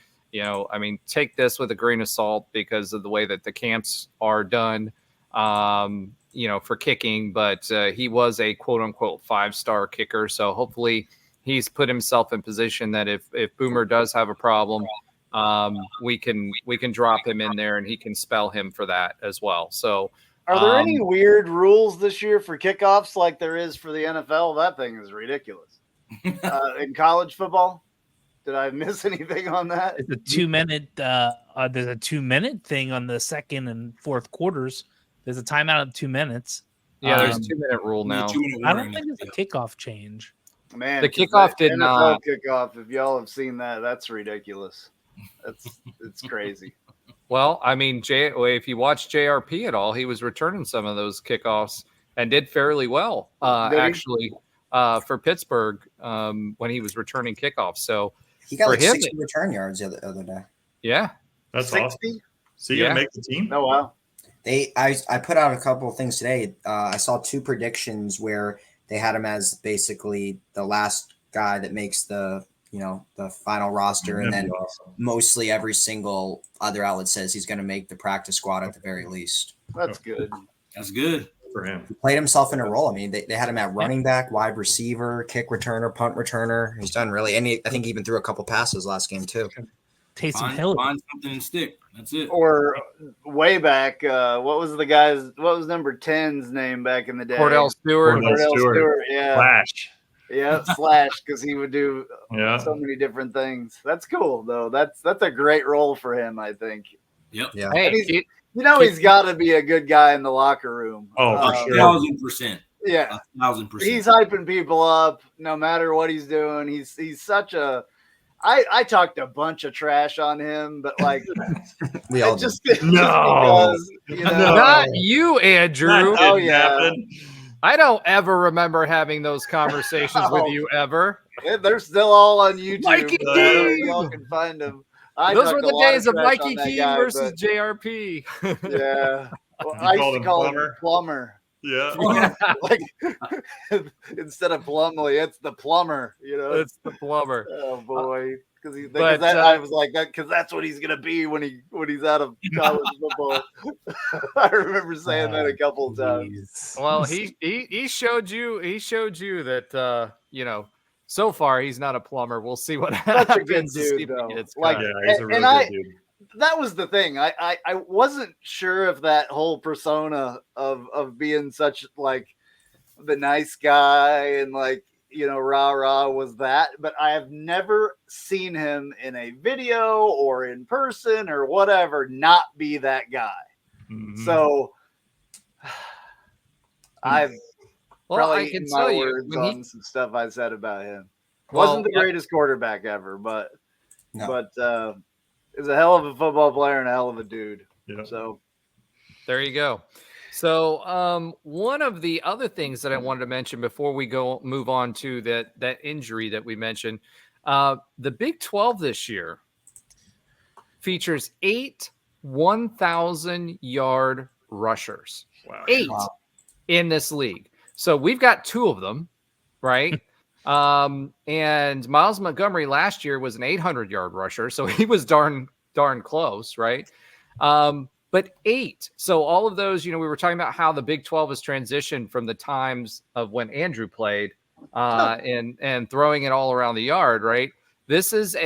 Take this with a grain of salt because of the way that the camps are done, for kicking. But he was a quote unquote 5-star kicker. So hopefully he's put himself in position that if Boomer does have a problem, we can drop him in there and he can spell him for that as well. So are there any weird rules this year for kickoffs like there is for the NFL? That thing is ridiculous. In college football? Did I miss anything on that? It's a 2-minute. There's a 2-minute thing on the second and fourth quarters. There's a timeout of 2 minutes. Yeah, there's a 2-minute rule now. I don't think it's a kickoff change. Man, the kickoff did NFL not. Kickoff. If y'all have seen that, that's ridiculous. It's crazy. Well, I mean, if you watch JRP at all, he was returning some of those kickoffs and did fairly well, actually, for Pittsburgh when he was returning kickoffs. So he got for like him, 60 return yards the other day. Yeah, that's 60? awesome. So you gonna make the team? Oh wow! I put out a couple of things today. I saw 2 predictions where they had him as basically the last guy that makes the final roster, and then mostly every single other outlet says he's going to make the practice squad at the very least. That's good. That's good for him. He played himself in a role. I mean, they had him at running back, wide receiver, kick returner, punt returner. He's done really, and I think he even threw a couple passes last game too. Taysom Hill. Find something and stick. That's it. Or way back, what was number 10's name back in the day? Cordell Stewart. Yeah. Flash. Yeah, Slash, because he would do so many different things. That's cool, though. That's a great role for him, I think. Yep. Yeah. Hey, he's got to be a good guy in the locker room. Oh, for sure. 1,000%. Yeah, 1,000%. He's hyping people up no matter what he's doing. He's such a. I talked a bunch of trash on him, but like we all just did. No, because, not you, Andrew. Oh yeah. Happen. I don't ever remember having those conversations with you ever. They're still all on YouTube. Mikey Keene! Y'all can find them. Those were the days of Mikey Keene versus JRP. Yeah. Well, I used to call him Plumber. Yeah. Like instead of Plumley, it's the plumber, It's the plumber. Oh boy. I was like that because that's what he's gonna be when he's out of college football. I remember saying that a couple of times. Well, he showed you that so far he's not a plumber. We'll see what happens. Such a good dude, though. He's a really good dude. That was the thing. I wasn't sure if that whole persona of being such like the nice guy and like rah was that, but I have never seen him in a video or in person or whatever not be that guy. Mm-hmm. So I've probably eaten my words on some stuff I said about him. Wasn't the greatest quarterback ever, but is a hell of a football player and a hell of a dude. Yeah. So there you go. So one of the other things that I wanted to mention before we move on to that injury that we mentioned, the Big 12 this year features 8 1,000-yard rushers. Wow. 8 in this league. So we've got 2 of them, right? And Miles Montgomery last year was an 800-yard rusher, so he was darn close, right? But 8. So all of those, we were talking about how the Big 12 has transitioned from the times of when Andrew played and throwing it all around the yard, right? This is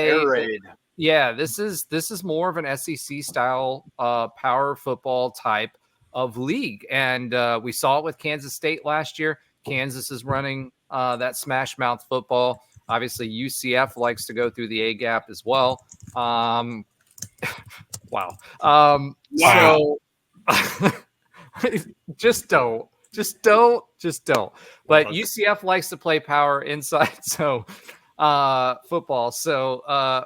this is more of an SEC style power football type of league. And we saw it with Kansas State last year. Kansas is running that smash mouth football. Obviously, UCF likes to go through the A gap as well. Wow. So just don't. But UCF likes to play power inside football. So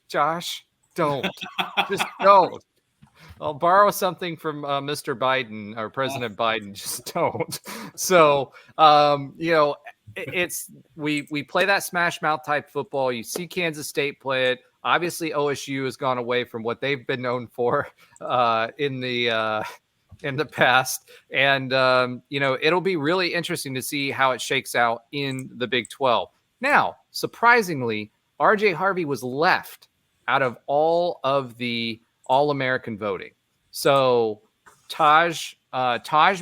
Josh, don't. Just don't. I'll borrow something from Mr. Biden or President Biden. Just don't. So it's we play that smash mouth type football. You see Kansas State play it. Obviously, OSU has gone away from what they've been known for in the past, and it'll be really interesting to see how it shakes out in the Big 12. Now, surprisingly, RJ Harvey was left out of all of the All-American voting. So Taj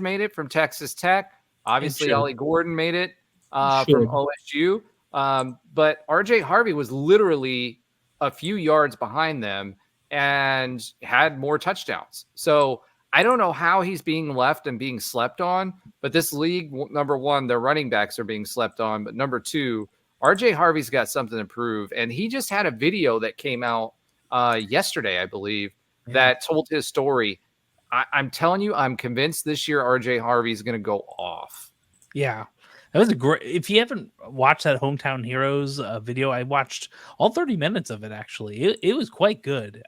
made it from Texas Tech. Obviously, Ollie Gordon made it from OSU, but RJ Harvey was literally a few yards behind them and had more touchdowns. So I don't know how he's being left and being slept on, but this league, number one, their running backs are being slept on. But number two, RJ Harvey's got something to prove. And he just had a video that came out yesterday, I believe, that told his story. I'm telling you, I'm convinced this year RJ Harvey's going to go off. Yeah. That was a great. If you haven't watched that Hometown Heroes video, I watched all 30 minutes of it. Actually, it was quite good.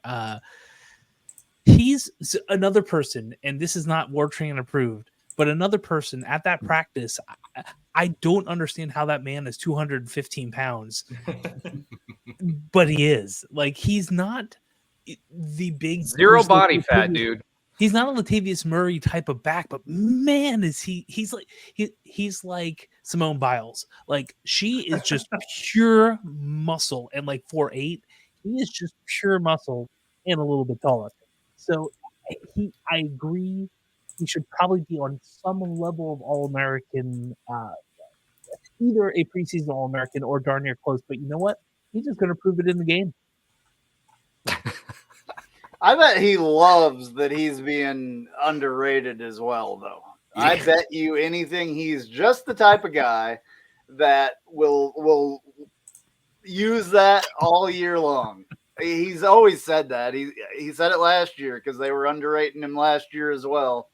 He's another person, and this is not War Train approved, but another person at that practice. I don't understand how that man is 215 pounds, but he is. Like, he's not the big Zero body fat, dude. He's not a Latavius Murray type of back, but man, is he's like Simone Biles. Like, she is just pure muscle, and like 4'8", he is just pure muscle and a little bit taller. So I agree. He should probably be on some level of All-American, either a preseason All-American or darn near close. But you know what? He's just going to prove it in the game. I bet he loves that he's being underrated as well, though. Yeah. I bet you anything he's just the type of guy that will use that all year long. He's always said that. He said it last year because they were underrating him last year as well.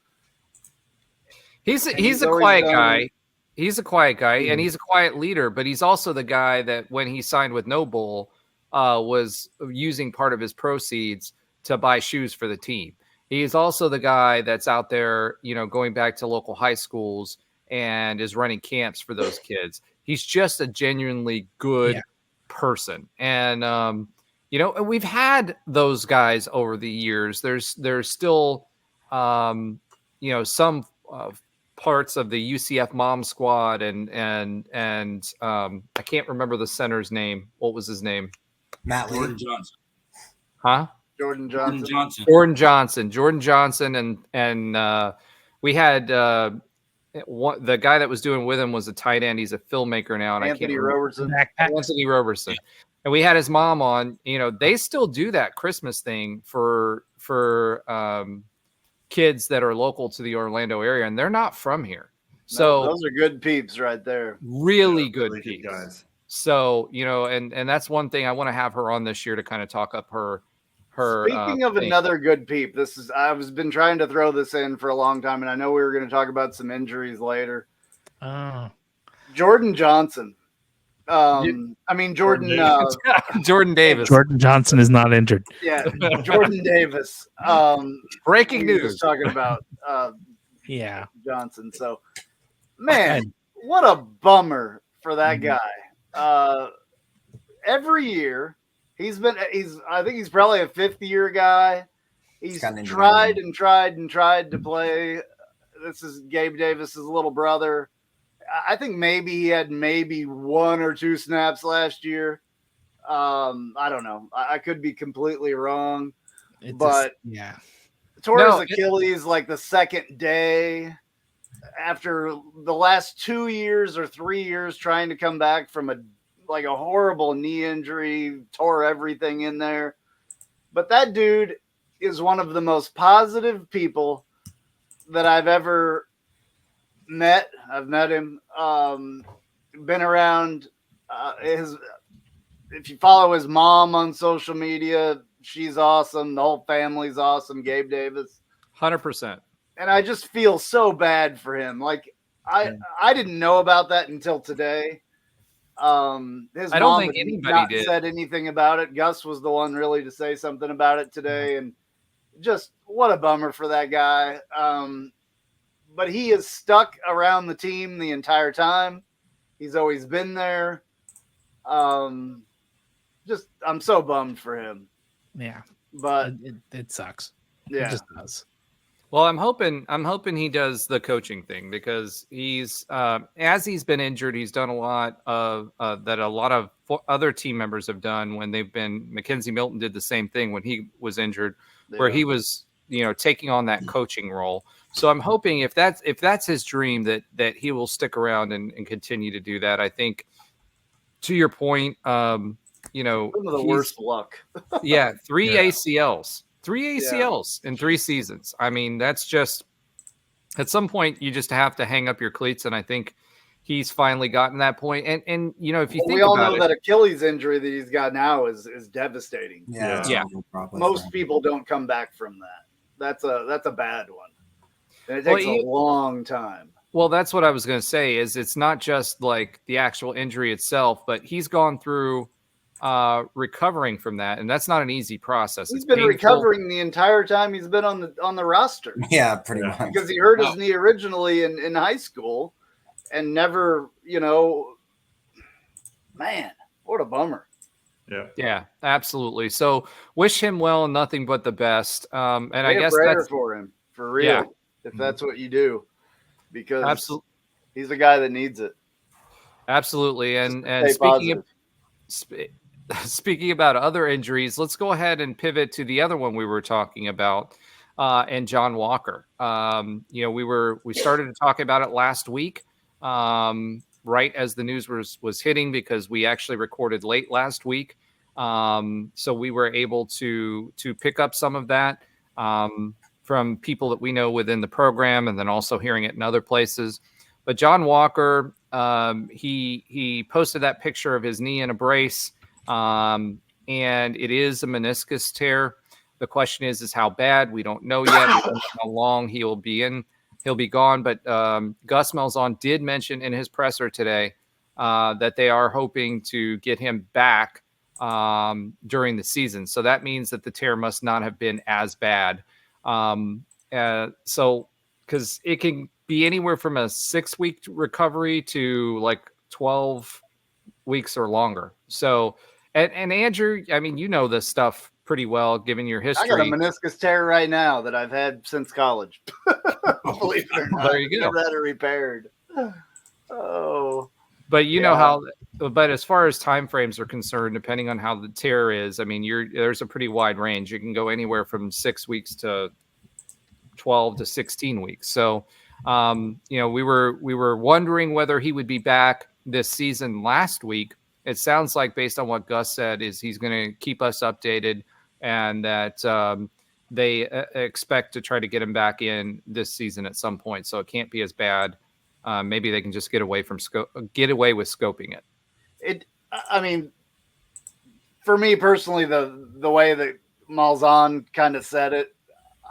He's a quiet guy. He's a quiet guy, and he's a quiet leader, but he's also the guy that when he signed with No Bull, was using part of his proceeds to buy shoes for the team. He is also the guy that's out there, going back to local high schools and is running camps for those kids. He's just a genuinely good person. And, and we've had those guys over the years. There's still, some parts of the UCF mom squad and I can't remember the center's name. What was his name? Matt Lee. Jordan Johnson. Huh? Jordan Johnson. Jordan Johnson. And we had the guy that was doing with him was a tight end. He's a filmmaker now. And Anthony Robertson. Anthony Robertson. And we had his mom on. They still do that Christmas thing for kids that are local to the Orlando area, and they're not from here. So those are good peeps right there. Really good peeps. Guys. So, and that's one thing I want to have her on this year to kind of talk up her. Speaking of another good peep, I've been trying to throw this in for a long time, and I know we were going to talk about some injuries later. Jordan Johnson. Jordan Davis. Jordan Johnson is not injured. Yeah, Jordan Davis. Breaking news. Talking about Johnson. So, man, what a bummer for that guy. Every year I think he's probably a fifth year guy. He's tried to play. This is Gabe Davis's little brother. I think maybe he had one or two snaps last year. I don't know. I could be completely wrong. Tore his Achilles like the second day after the last 2 years or 3 years trying to come back from a horrible knee injury, tore everything in there. But that dude is one of the most positive people that I've ever met. I've met him, been around if you follow his mom on social media, she's awesome. The whole family's awesome. Gabe Davis. 100%. And I just feel so bad for him. Like I didn't know about that until today. His I don't think anybody did. Said anything about it. Gus was the one really to say something about it today. And just what a bummer for that guy. But he is stuck around the team the entire time. He's always been there. I'm so bummed for him. Yeah, but it sucks. Yeah, it just does. Well, I'm hoping he does the coaching thing because he's as he's been injured, he's done a lot of that a lot of other team members have done when they've been. Mackenzie Milton did the same thing when he was injured, where he was taking on that coaching role. So I'm hoping if that's his dream that he will stick around and continue to do that. I think to your point, some of the worst luck. 3 ACLs. 3 ACLs in 3 seasons. I mean, that's just at some point you just have to hang up your cleats, and I think he's finally gotten that point. And if you think we all about know it, that Achilles injury that he's got now is devastating. Yeah. Most people don't come back from that. That's a bad one. And it takes a long time. Well, that's what I was going to say is it's not just like the actual injury itself, but he's gone through recovering from that, and that's not an easy process. He's It's been painful. recovering the entire time he's been on the roster. Yeah, pretty much. Because he hurt his knee originally in high school and never, man, what a bummer. Yeah, absolutely. So wish him well and nothing but the best. And I guess that's for him, for real, if that's what you do, because he's the guy that needs it. Absolutely. And speaking about other injuries, let's go ahead and pivot to the other one we were talking about, and John Walker. We started to talk about it last week, right as the news was hitting, because we actually recorded late last week. So we were able to pick up some of that from people that we know within the program, and then also hearing it in other places. But John Walker, he posted that picture of his knee in a brace, and it is a meniscus tear. The question is how bad? We don't know yet. We don't know how long he'll be gone. But Gus Malzahn did mention in his presser today that they are hoping to get him back during the season. So that means that the tear must not have been as bad. So because it can be anywhere from a 6-week recovery to like 12 weeks or longer. So, and Andrew, I mean, you know this stuff pretty well, given your history. I got a meniscus tear right now that I've had since college. Believe it or not. There you go. Never had it repaired. Oh. But but as far as time frames are concerned, depending on how the tear is, I mean, there's a pretty wide range. You can go anywhere from 6 weeks to 12 to 16 weeks. So, we were wondering whether he would be back this season last week. It sounds like, based on what Gus said, is he's going to keep us updated, and that they expect to try to get him back in this season at some point. So it can't be as bad. Maybe they can just get away with scoping it. I mean, for me personally, the way that Malzahn kind of said it,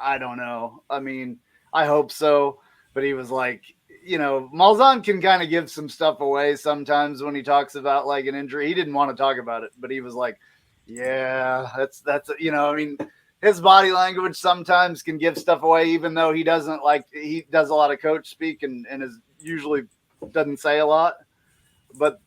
I don't know. I mean, I hope so, but he was like, Malzahn can kind of give some stuff away sometimes when he talks about like an injury. He didn't want to talk about it, but he was like, yeah, that's I mean, his body language sometimes can give stuff away, even though he does a lot of coach speak and is usually doesn't say a lot. But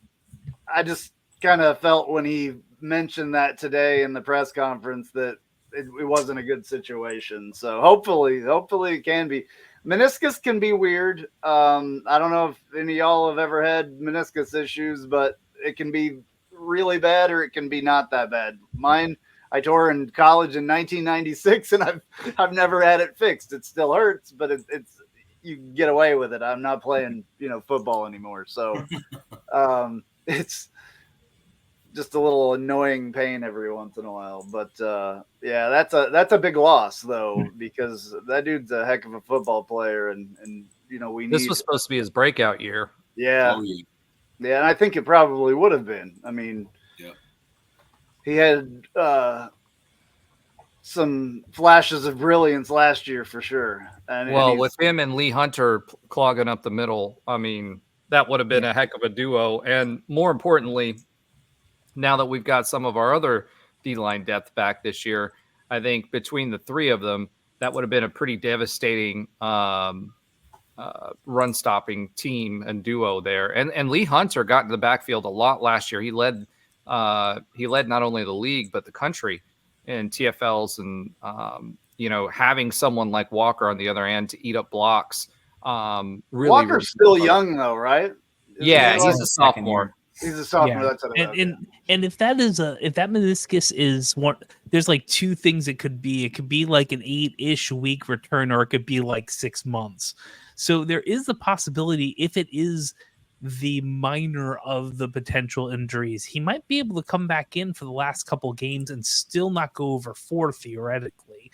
I just kind of felt when he mentioned that today in the press conference that it wasn't a good situation. So hopefully it can be. Meniscus can be weird. I don't know if any of y'all have ever had meniscus issues, but it can be really bad or it can be not that bad. Mine, I tore in college in 1996, and I've never had it fixed. It still hurts, but it's you can get away with it. I'm not playing football anymore, so it's just a little annoying pain every once in a while. But yeah, that's a big loss though, because that dude's a heck of a football player, and this was supposed to be his breakout year. Yeah. Yeah, and I think it probably would have been. I mean, he had some flashes of brilliance last year for sure. And with him and Lee Hunter clogging up the middle, I mean, that would have been a heck of a duo. And more importantly, now that we've got some of our other D-line depth back this year, I think between the three of them, that would have been a pretty devastating run-stopping team and duo there. And Lee Hunter got in the backfield a lot last year. He led not only the league but the country in TFLs, and having someone like Walker on the other end to eat up blocks. Walker's still young though, right? Yeah, he's a sophomore. He's a sophomore. Yeah. That's what and if that meniscus is one, there's like two things it could be. It could be like an 8-ish week return, or it could be like 6 months. So there is the possibility, if it is the minor of the potential injuries, he might be able to come back in for the last couple games and still not go over 4 theoretically.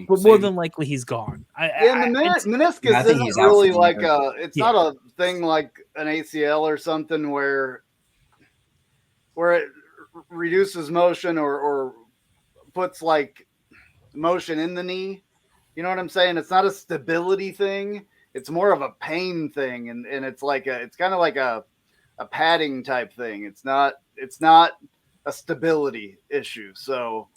But more than likely he's gone. Meniscus isn't really like it's not a thing like an ACL or something where it reduces motion or puts like motion in the knee. You know what I'm saying? It's not a stability thing. It's more of a pain thing, and it's like it's kind of like a padding type thing. It's not a stability issue. So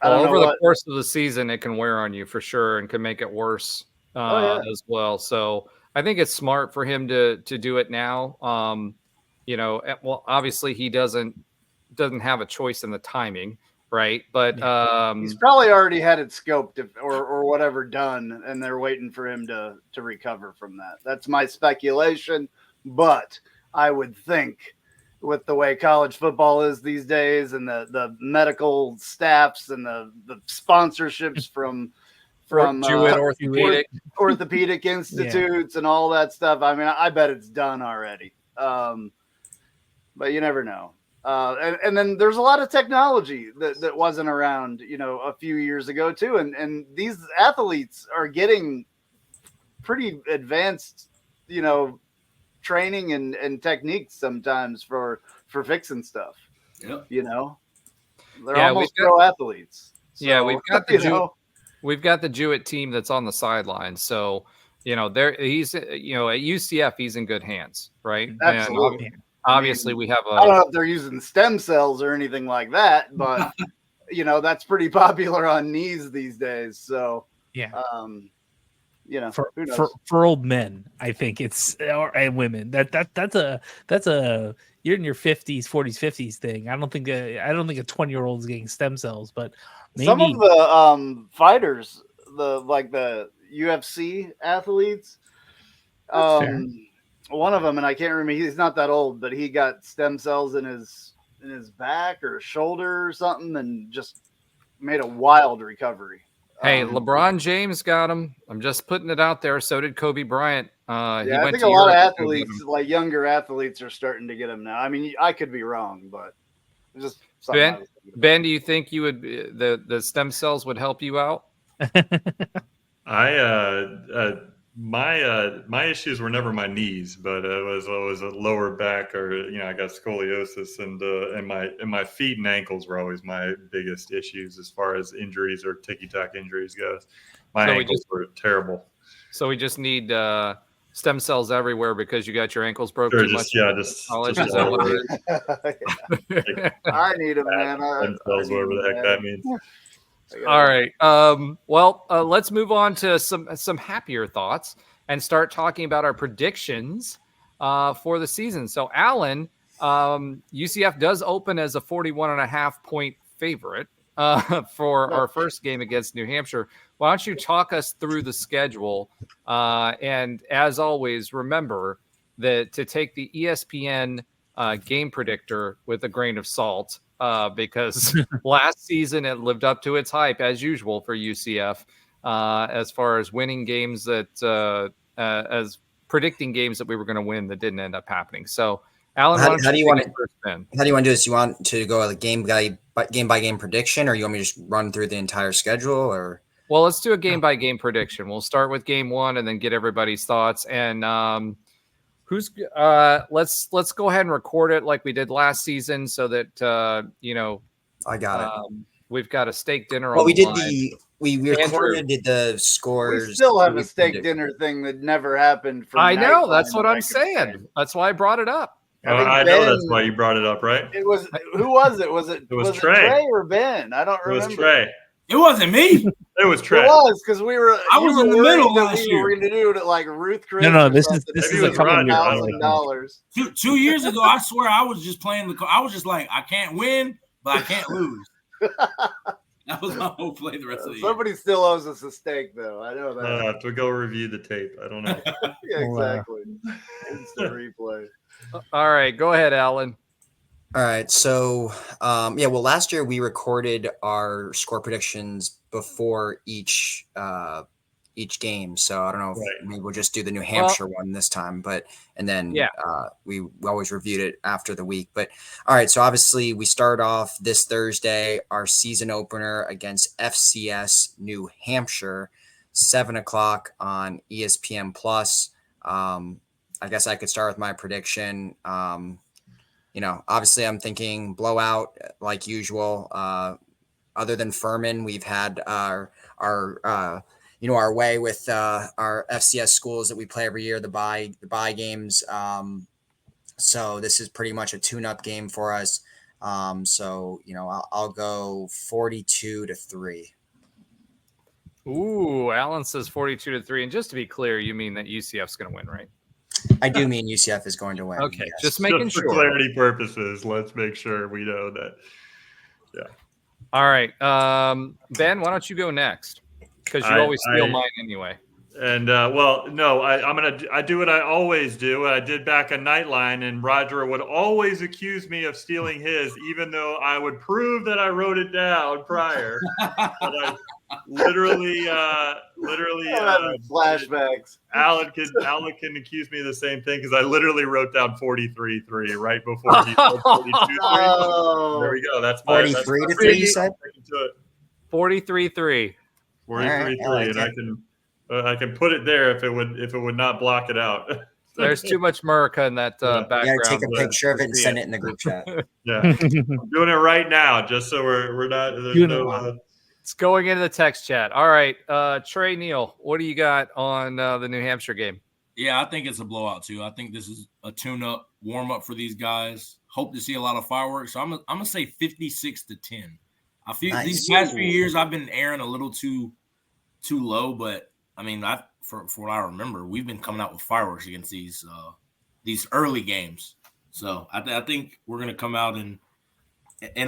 well, over the course of the season, it can wear on you for sure and can make it worse as well. So I think it's smart for him to do it now. Well, obviously he doesn't have a choice in the timing, right? But he's probably already had it scoped or whatever done, and they're waiting for him to recover from that. That's my speculation, but I would think with the way college football is these days and the medical staffs and the sponsorships from orthopedic institutes and all that stuff. I mean, I bet it's done already. But you never know. And then there's a lot of technology that wasn't around, a few years ago too. And these athletes are getting pretty advanced, training and techniques sometimes for fixing stuff. Yep. They're almost pro athletes. So, we've got the Jewett team that's on the sidelines. So, he's at UCF, he's in good hands, right? Absolutely. And obviously we have I don't know if they're using stem cells or anything like that, but that's pretty popular on knees these days. So for old men, I think and women that's a you're in your 50s, 40s, 50s thing. I don't think a 20-year-old is getting stem cells, but maybe some of the fighters, the UFC athletes, one of them, and I can't remember, he's not that old, but he got stem cells in his back or shoulder or something and just made a wild recovery. Hey, LeBron James got him. I'm just putting it out there. So did Kobe Bryant. I think a lot of athletes, like younger athletes, are starting to get him now. I mean, I could be wrong, but just Ben, do you think you would the stem cells would help you out? My issues were never my knees, but it was always a lower back, or I got scoliosis, and my feet and ankles were always my biggest issues as far as injuries or ticky-tack injuries goes. My ankles were terrible. So we just need stem cells everywhere because you got your ankles broken too much. College. Is that what it is? I need them, man. Stem cells, whatever the heck that means. All right. Let's move on to some happier thoughts and start talking about our predictions for the season. So, Alan, UCF does open as a 41.5 point favorite for our first game against New Hampshire. Why don't you talk us through the schedule? And as always, remember that to take the ESPN game predictor with a grain of salt. Because last season it lived up to its hype as usual for UCF as far as winning games as predicting games that we were going to win that didn't end up happening. So, Alan, how do you want to do this? You want to go a game by game prediction, or you want me to just run through the entire schedule? Or let's do a game by game prediction. We'll start with game one and then get everybody's thoughts. And let's go ahead and record it like we did last season, so that I got it. We've got a steak dinner. Well, we did we recorded the scores. We still have a steak dinner thing that never happened. I know, that's what I'm saying. That's why I brought it up. I know that's why you brought it up, right? It was who was it? Was it Trey or Ben? I don't remember. It was Trey. It wasn't me. It was Trey. It was because we were. I was in the middle last year. We were going to do it like Ruth Chris. No. This is a couple $1,000. 2 years ago, I swear I was just playing I was just like, I can't win, but I can't lose. That was my whole play the rest of the year. Somebody still owes us a steak, though. I know that. I have to go review the tape. I don't know. Yeah, exactly. Instant replay. All right, go ahead, Alan. All right. So, last year we recorded our score predictions before each game. So I don't know if maybe we'll just do the New Hampshire one this time, we always reviewed it after the week. But all right. So obviously we start off this Thursday, our season opener against FCS New Hampshire, 7:00 on ESPN Plus. I guess I could start with my prediction. Obviously I'm thinking blowout like usual. Other than Furman, we've had our way with our FCS schools that we play every year, the bye games. So this is pretty much a tune-up game for us. So, I'll go 42-3. Ooh, Alan says 42-3. And just to be clear, you mean that UCF's going to win, right? I do mean UCF is going to win. Okay, yes. just making Just for sure. clarity purposes, let's make sure we know that. Yeah. All right. Ben, why don't you go next? Because you always steal mine anyway. And no, I do what I always do. I did back a Nightline, and Roger would always accuse me of stealing his, even though I would prove that I wrote it down prior. But I literally flashbacks. Alan can accuse me of the same thing because I literally wrote down 43-3 right before he said 42-3. Oh. There we go. That's 43-3. You said 43-3. 43-3, and I can put it there if it would not block it out. There's too much America in that background. You gotta take a picture of it and send it in the group chat. Yeah, I'm doing it right now just so we're not. It's going into the text chat. All right, Trey Neal, what do you got on the New Hampshire game? Yeah, I think it's a blowout too. I think this is a tune-up, warm-up for these guys. Hope to see a lot of fireworks. So I'm gonna say 56-10. I feel these past few years I've been airing a little too low, but I mean, for what I remember, we've been coming out with fireworks against these early games. So I think we're gonna come out and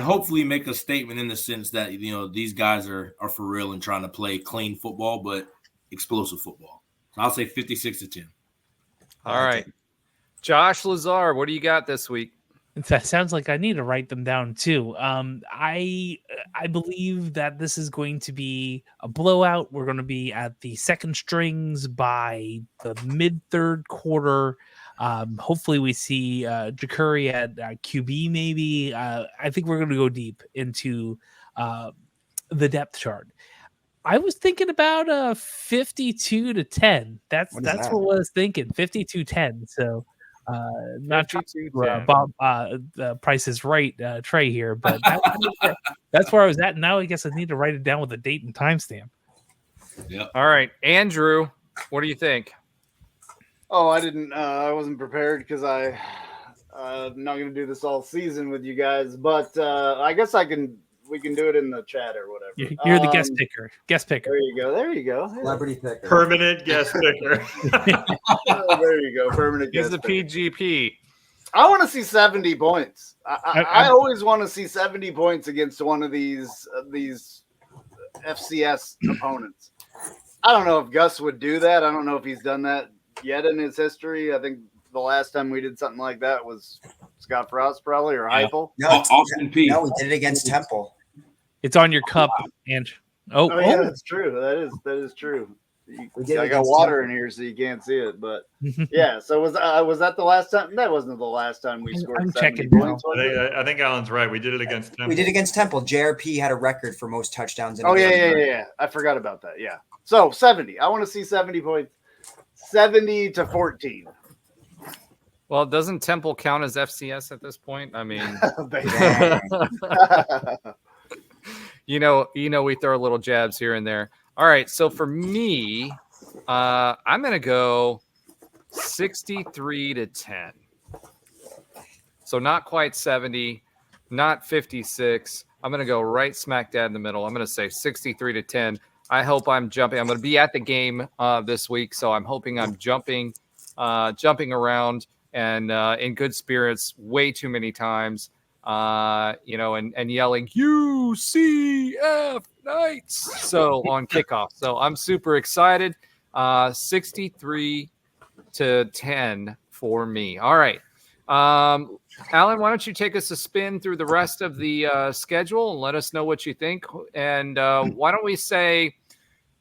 hopefully make a statement in the sense that these guys are for real and trying to play clean football, but explosive football. So I'll say 56-10. All right, Josh Lazar, what do you got this week? That sounds like I need to write them down too. I believe that this is going to be a blowout. We're going to be at the second strings by the mid-third quarter. Hopefully we see Jakuri at QB maybe. I think we're going to go deep into the depth chart. I was thinking about 52-10. That's what I was thinking, 52-10. So not trying to Bob the Price is Right Trey here, but that's where I was at. Now I guess I need to write it down with a date and timestamp. Yeah. All right, Andrew, what do you think? Oh, I wasn't prepared because I'm not going to do this all season with you guys, but I guess we can do it in the chat or whatever. You're the guest picker. There you go. Celebrity picker. Permanent guest picker. There you go. Permanent He's guest the picker. PGP. I want to see 70 points. I always want to see 70 points against one of these FCS opponents. I don't know if Gus would do that. I don't know if he's done that yet in his history. I think the last time we did something like that was Scott Frost probably or Heupel. No, we did it against Temple. It's on your cup, Andrew. Oh, yeah, that's true. That is true. I got water in here, so you can't see it. But yeah, so was that the last time? That wasn't the last time we scored. I'm 70 checking points. I think Alan's right. We did it against Temple. We did against Temple. JRP had a record for most touchdowns in Oh a game. yeah. I forgot about that. Yeah. So 70. I want to see 70 points. 70-14. Well, doesn't Temple count as FCS at this point? I mean, we throw little jabs here and there. All right, so for me, I'm going to go 63-10. So not quite 70, not 56. I'm going to go right smack dab in the middle. I'm going to say 63-10. I hope I'm jumping. I'm going to be at the game this week, so I'm hoping I'm jumping around and in good spirits way too many times, and yelling UCF Knights so on kickoff. So I'm super excited. 63-10 for me. All right. Alan, why don't you take us a spin through the rest of the schedule and let us know what you think? And why don't we say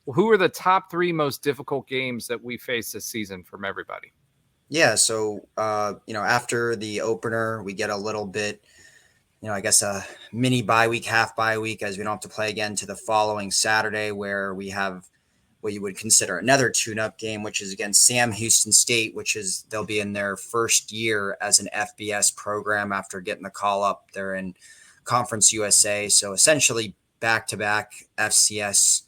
who are the top 3 most difficult games that we face this season from everybody? Yeah, so, after the opener, we get a little bit, I guess a mini bye week, half bye week, as we don't have to play again to the following Saturday where we have what you would consider another tune-up game, which is against Sam Houston State, they'll be in their first year as an FBS program after getting the call up. They're in Conference USA, so essentially back-to-back FCS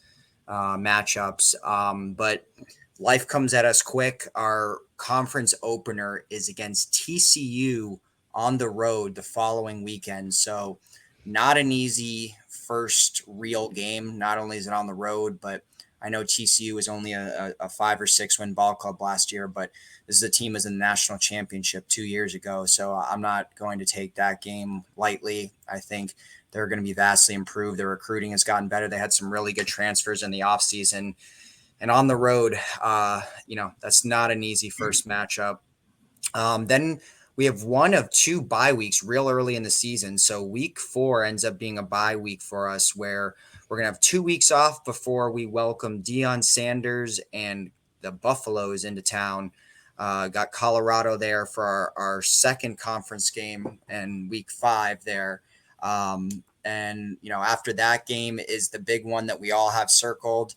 matchups. But life comes at us quick. Our conference opener is against TCU on the road the following weekend. So not an easy first real game. Not only is it on the road, but I know TCU was only a 5 or 6 win ball club last year, but this is a team as in the national championship 2 years ago. So I'm not going to take that game lightly. I think they're going to be vastly improved. Their recruiting has gotten better. They had some really good transfers in the offseason. And on the road, that's not an easy first matchup. Then we have one of 2 bye weeks real early in the season. So week 4 ends up being a bye week for us where we're going to have 2 weeks off before we welcome Deion Sanders and the Buffaloes into town. Got Colorado there for our second conference game and week 5 there. After that game is the big one that we all have circled,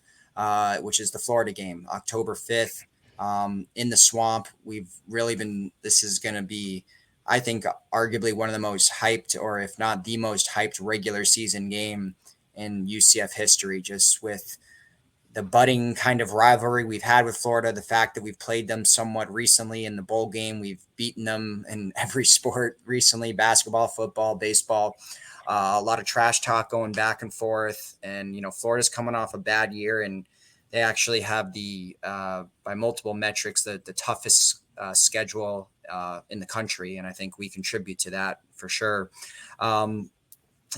which is the Florida game, October 5th. In the swamp. This is going to be, I think, arguably one of the most hyped, or if not the most hyped regular season game in UCF history, just with the budding kind of rivalry we've had with Florida, the fact that we've played them somewhat recently in the bowl game. We've beaten them in every sport recently, basketball, football, baseball, a lot of trash talk going back and forth. And, Florida's coming off a bad year, and they actually have by multiple metrics, the toughest schedule in the country. And I think we contribute to that for sure.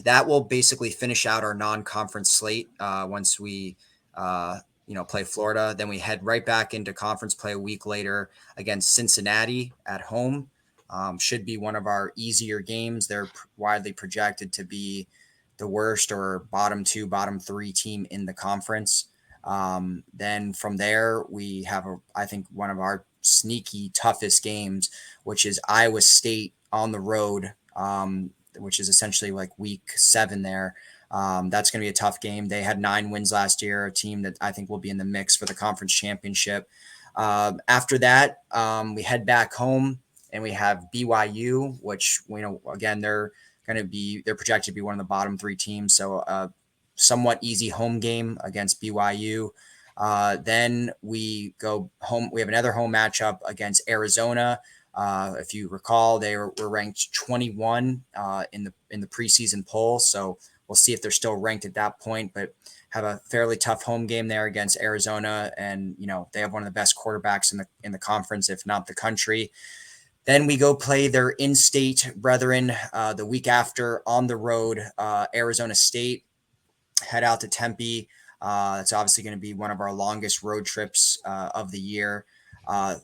That will basically finish out our non-conference slate once we, play Florida. Then we head right back into conference play a week later against Cincinnati at home. Should be one of our easier games. They're widely projected to be the worst or bottom 2, bottom 3 team in the conference. Then from there, we have, I think, one of our sneaky toughest games, which is Iowa State on the road, which is essentially like week 7 there. That's going to be a tough game. They had 9 wins last year, a team that I think will be in the mix for the conference championship. After that, we head back home and we have BYU, which, again, they're projected to be one of the bottom 3 teams. So, somewhat easy home game against BYU. Then we go home. We have another home matchup against Arizona. If you recall, they were ranked 21 in the preseason poll. So we'll see if they're still ranked at that point, but have a fairly tough home game there against Arizona. And, they have one of the best quarterbacks in the conference, if not the country. Then we go play their in-state brethren the week after on the road, Arizona State. Head out to Tempe. It's obviously going to be one of our longest road trips of the year.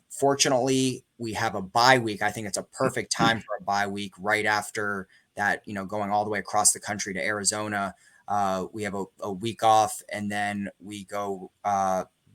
Fortunately, we have a bye week. I think it's a perfect time for a bye week right after that, going all the way across the country to Arizona. We have a week off, and then we go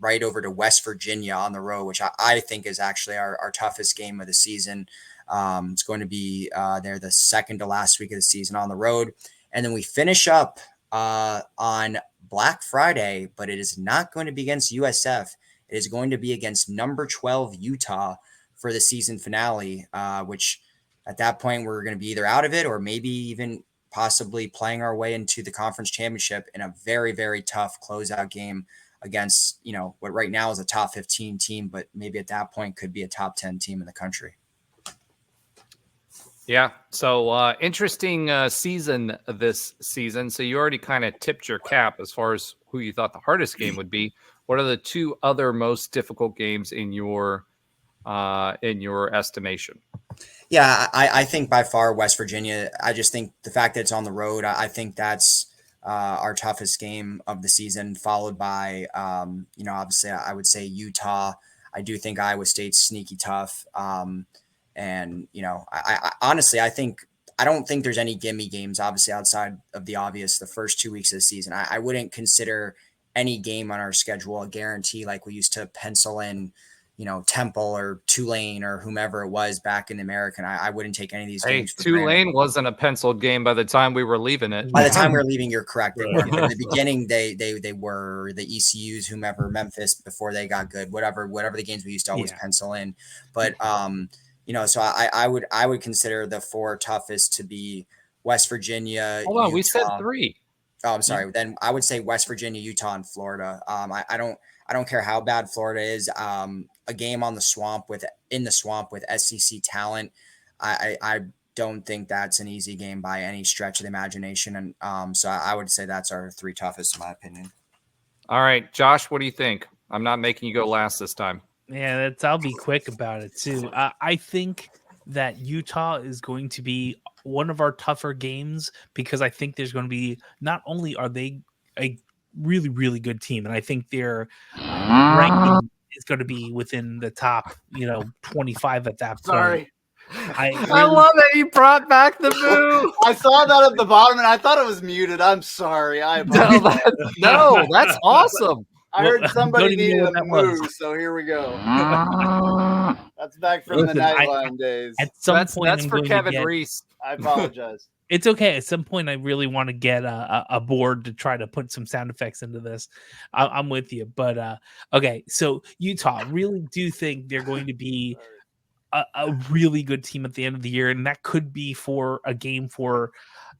right over to West Virginia on the road, which I think is actually our toughest game of the season. It's going to be there the second to last week of the season on the road. And then we finish up on Black Friday, but it is not going to be against USF. It is going to be against number 12 Utah for the season finale, which at that point we're going to be either out of it or maybe even possibly playing our way into the conference championship in a very, very tough closeout game against, what right now is a top 15 team, but maybe at that point could be a top 10 team in the country. Yeah. So interesting season this season. So you already kind of tipped your cap as far as who you thought the hardest game would be. What are the 2 other most difficult games in your estimation? Yeah, I think by far West Virginia. I just think the fact that it's on the road, I think that's our toughest game of the season, followed by, obviously I would say Utah. I do think Iowa State's sneaky tough. And, I honestly, I don't think there's any gimme games, obviously, outside of the obvious, the first 2 weeks of the season. I wouldn't consider any game on our schedule a guarantee like we used to pencil in, Temple or Tulane or whomever it was back in the American. I wouldn't take any of these games. Tulane wasn't a penciled game by the time we were leaving it. By the time we were leaving, you're correct. They weren't. In the beginning, they were the ECUs, whomever, Memphis before they got good, whatever the games we used to always pencil in. But, so I would consider the 4 toughest to be West Virginia. Hold on, Utah. we said 3. Oh, I'm sorry. Then I would say West Virginia, Utah, and Florida. I don't care how bad Florida is. A game in the swamp with SEC talent. I don't think that's an easy game by any stretch of the imagination. And so I would say that's our 3 toughest, in my opinion. All right, Josh, what do you think? I'm not making you go last this time. Yeah, I'll be quick about it too. I think that Utah is going to be one of our tougher games because I think there's going to be, not only are they a really, really good team, and I think their ranking is going to be within the top, 25 at that point. Sorry. I love that you brought back the moo. I saw that at the bottom and I thought it was muted. I'm sorry. I apologize. No, that's awesome. I heard somebody needed a moo, so here we go. That's back from the Nightline days. At some point, that's for Kevin Reese. I apologize. It's okay. At some point, I really want to get a board to try to put some sound effects into this. I'm with you. But, okay, so Utah, really do think they're going to be a really good team at the end of the year, and that could be for a game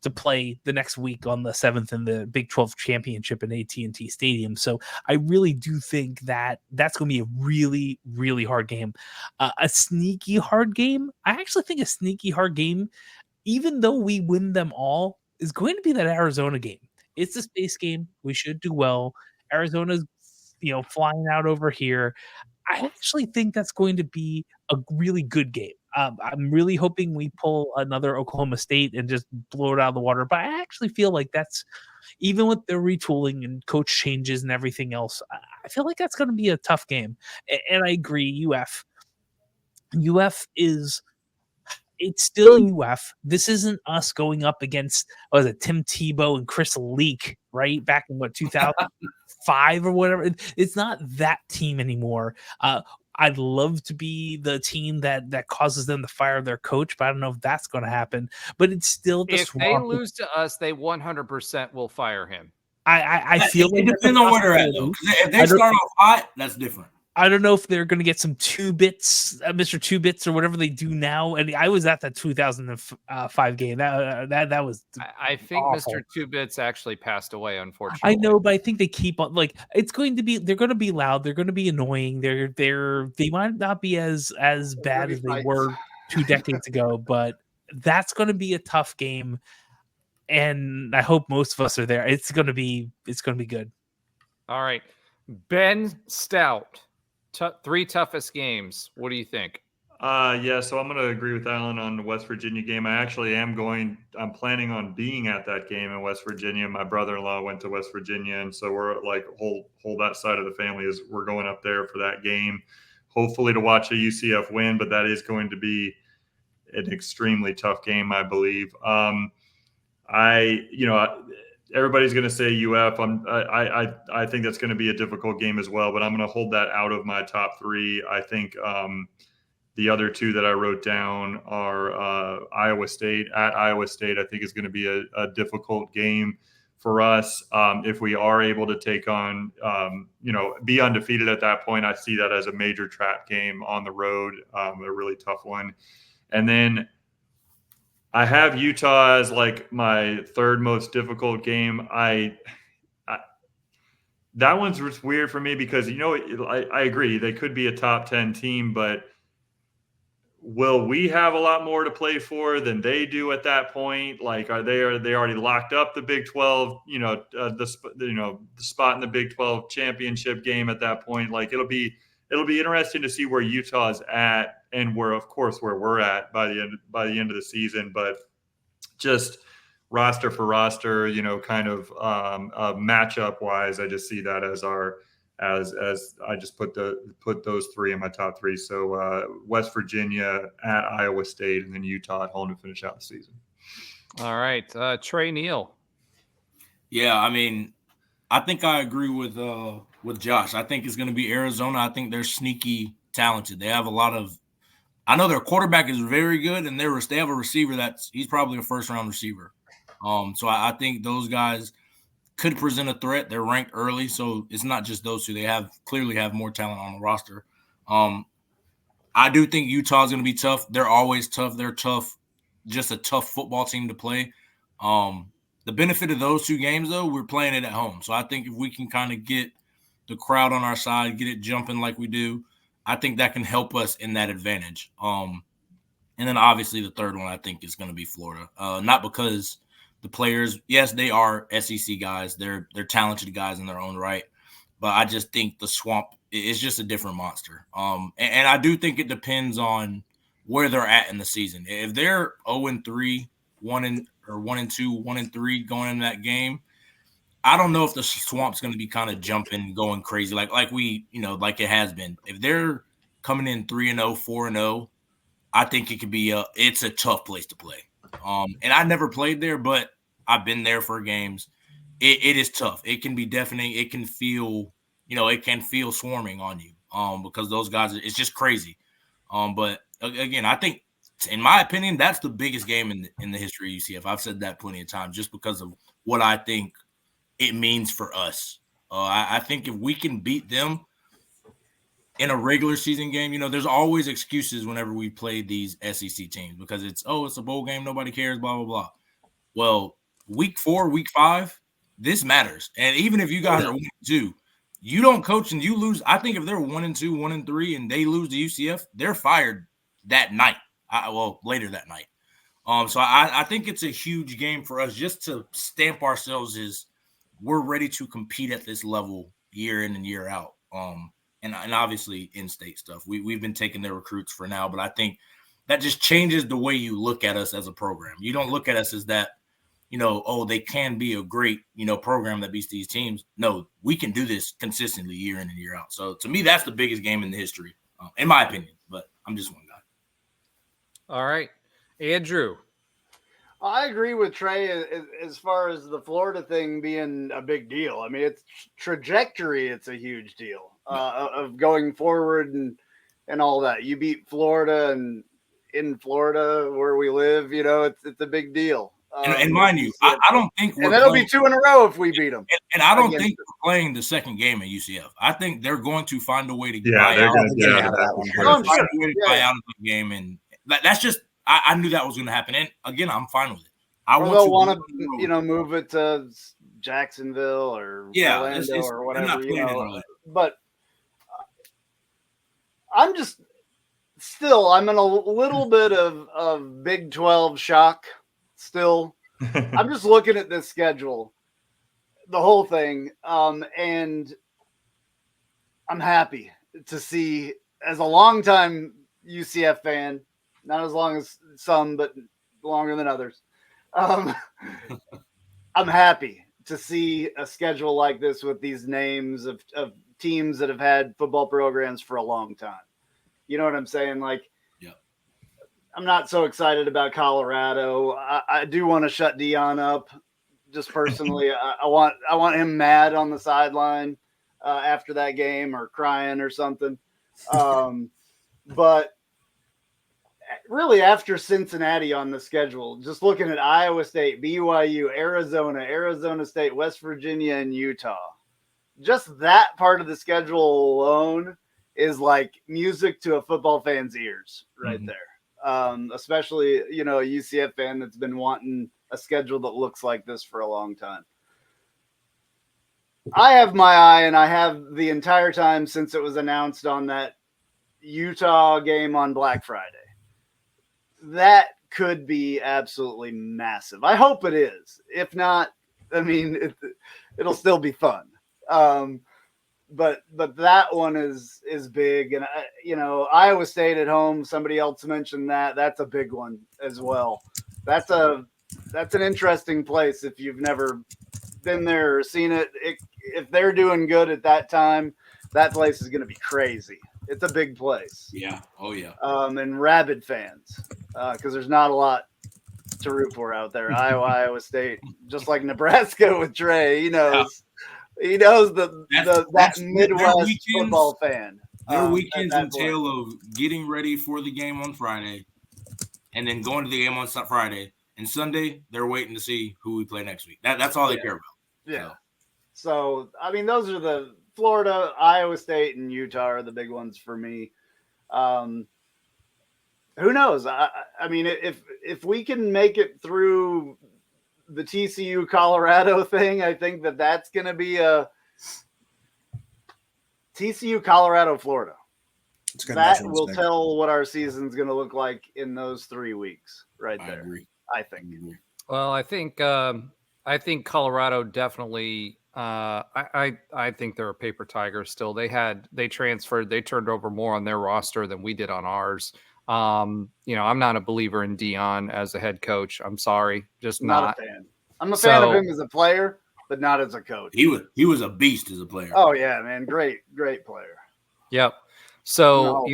to play the next week on the 7th in the Big 12 championship in AT&T Stadium. So I really do think that that's going to be a really, really hard game. A sneaky hard game. I actually think a sneaky hard game, even though we win them all, is going to be that Arizona game. It's a space game. We should do well. Arizona's, flying out over here. I actually think that's going to be a really good game. I'm really hoping we pull another Oklahoma State and just blow it out of the water. But I actually feel like that's, even with their retooling and coach changes and everything else, I feel like that's going to be a tough game. And I agree, UF. It's still UF. This isn't us going up against, Tim Tebow and Chris Leak, right? Back in 2005 or whatever. It's not that team anymore. I'd love to be the team that causes them to fire their coach, but I don't know if that's going to happen. But it's still if they lose to us, they 100% will fire him. I feel it depends on where they're at, though. If they start off hot, that's different. I don't know if they're going to get some 2-bits, Mr. 2-bits or whatever they do now. And I was at that 2005 game. That was. I think awful. Mr. 2-bits actually passed away, unfortunately. I know, but I think they keep on it's going to be. They're going to be loud. They're going to be annoying. They might not be as bad as they were 2 decades ago, but that's going to be a tough game. And I hope most of us are there. It's going to be good. All right, Ben Stout. 3 toughest games. What do you think? Yeah, so I'm going to agree with Alan on the West Virginia game. I actually I'm planning on being at that game in West Virginia. My brother-in-law went to West Virginia, and so we're like whole that side of the family we're going up there for that game, hopefully to watch a UCF win, but that is going to be an extremely tough game, I believe. Everybody's going to say UF. I think that's going to be a difficult game as well, but I'm going to hold that out of my top 3. I think the other 2 that I wrote down are Iowa State. At Iowa State, I think is going to be a difficult game for us. If we are able to take on, be undefeated at that point, I see that as a major trap game on the road, a really tough one. And then I have Utah as like my 3rd most difficult game. That one's just weird for me because, I agree they could be a top 10 team, but will we have a lot more to play for than they do at that point? Like, are they already locked up the Big 12, the spot in the Big 12 championship game at that point? Like, it'll be interesting to see where Utah's at and where we're at by the end of the season. But just roster for roster, kind of matchup wise, I just see that as as I just put those 3 in my top 3. So West Virginia, at Iowa State, and then Utah at home to finish out the season. All right, Trey Neal. Yeah, I mean, I think I agree with Josh. I think it's going to be Arizona. I think they're sneaky talented. They have a lot of. I know their quarterback is very good, and they have a receiver he's probably a 1st-round receiver. So I think those guys could present a threat. They're ranked early, so it's not just those 2. They clearly have more talent on the roster. I do think Utah's going to be tough. They're always tough. They're tough, just a tough football team to play. The benefit of those 2 games, though, we're playing it at home. So I think if we can kind of get the crowd on our side, get it jumping like we do, I think that can help us in that advantage. And then obviously the third one I think is going to be Florida. Not because the players, yes, they are SEC guys. They're talented guys in their own right. But I just think the Swamp is just a different monster. And I do think it depends on where they're at in the season. If they're 0-3, 1-2, 1-3 going in that game, I don't know if the Swamp's going to be kind of jumping, going crazy like we, like it has been. If they're coming in 3-0, 4-0, I think it could be it's a tough place to play. And I never played there, but I've been there for games. It is tough. It can be deafening. It can feel, it can feel swarming on you. Because those guys, it's just crazy. But again, I think, in my opinion, that's the biggest game in the history of UCF. I've said that plenty of times, just because of what I think it means for us. I think if we can beat them in a regular season game, there's always excuses whenever we play these SEC teams because it's a bowl game, nobody cares, blah, blah, blah. Well, week 4, week 5, this matters. And even if you guys are 1-2, you don't coach and you lose. I think if they're 1-2, 1-3, and they lose to UCF, they're fired that night. Later that night. So I think it's a huge game for us just to stamp ourselves as we're ready to compete at this level year in and year out. And obviously in-state stuff. We've been taking their recruits for now, but I think that just changes the way you look at us as a program. You don't look at us as that, they can be a great, program that beats these teams. No, we can do this consistently year in and year out. So to me, that's the biggest game in the history, in my opinion, but I'm just one guy. All right. Andrew. I agree with Trey as far as the Florida thing being a big deal. I mean, it's trajectory. It's a huge deal of going forward and all that. You beat Florida, and in Florida where we live, it's a big deal. And mind you, I don't think we're that'll be 2 in a row if we beat them. And I don't think we're playing the second game at UCF. I think they're going to find a way to buy out of the game, and that's just I knew that was going to happen. And again, I'm fine with it. They'll want to move it to Jacksonville or Orlando or whatever. But I'm just I'm in a little bit of Big 12 shock still. I'm just looking at this schedule, the whole thing, and I'm happy to see, as a longtime UCF fan, not as long as some, but longer than others. I'm happy to see a schedule like this with these names of teams that have had football programs for a long time. You know what I'm saying? I'm not so excited about Colorado. I do want to shut Dion up, just personally. I want him mad on the sideline after that game, or crying or something. But really, after Cincinnati on the schedule, just looking at Iowa State, BYU, Arizona State, West Virginia, and Utah, just that part of the schedule alone is like music to a football fan's ears right there. Especially, a UCF fan that's been wanting a schedule that looks like this for a long time. I have my eye, and I have the entire time since it was announced, on that Utah game on Black Friday. That could be absolutely massive. I hope it is. If not, I mean, it'll still be fun. But that one is big, and Iowa State at home. Somebody else mentioned that. That's a big one as well. That's an interesting place if you've never been there or seen it. If they're doing good at that time, that place is going to be crazy. It's a big place. Yeah. Oh yeah. And rabid fans, because there's not a lot to root for out there. Iowa State, just like Nebraska with Trey. He knows. Yeah. He knows that Midwest football fan. Their weekends entail of getting ready for the game on Friday, and then going to the game on Friday. And Sunday, they're waiting to see who we play next week. That's all they care about. Yeah. So, I mean, those are the Florida, Iowa State, and Utah are the big ones for me. Who knows? I mean, if we can make it through the TCU Colorado thing, I think that's going to be TCU, Colorado, Florida. It's good That measuring will stick. tell what our season's going to look like in those 3 weeks, right there. I agree. I think. Well, I think Colorado definitely. I think they're a paper tiger still. They transferred. They turned over more on their roster than we did on ours. I'm not a believer in Dion as a head coach. I'm sorry, just not. A fan. I'm a fan of him as a player, but not as a coach. He was a beast as a player. Oh yeah, man, great player. Yep. So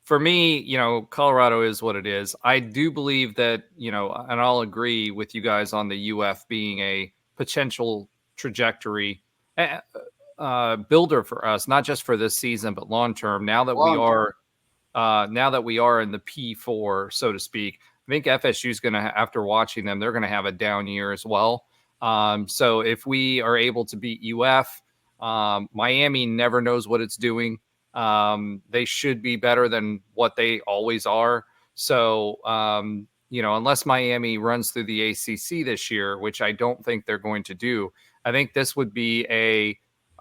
for me, Colorado is what it is. I do believe that, and I'll agree with you guys on the UF being a potential trajectory builder for us, not just for this season, but long term. Now that we are in the P4, so to speak, I think FSU is going to, after watching them, they're going to have a down year as well. So if we are able to beat UF, Miami never knows what it's doing. They should be better than what they always are. So, unless Miami runs through the ACC this year, which I don't think they're going to do, I think this would be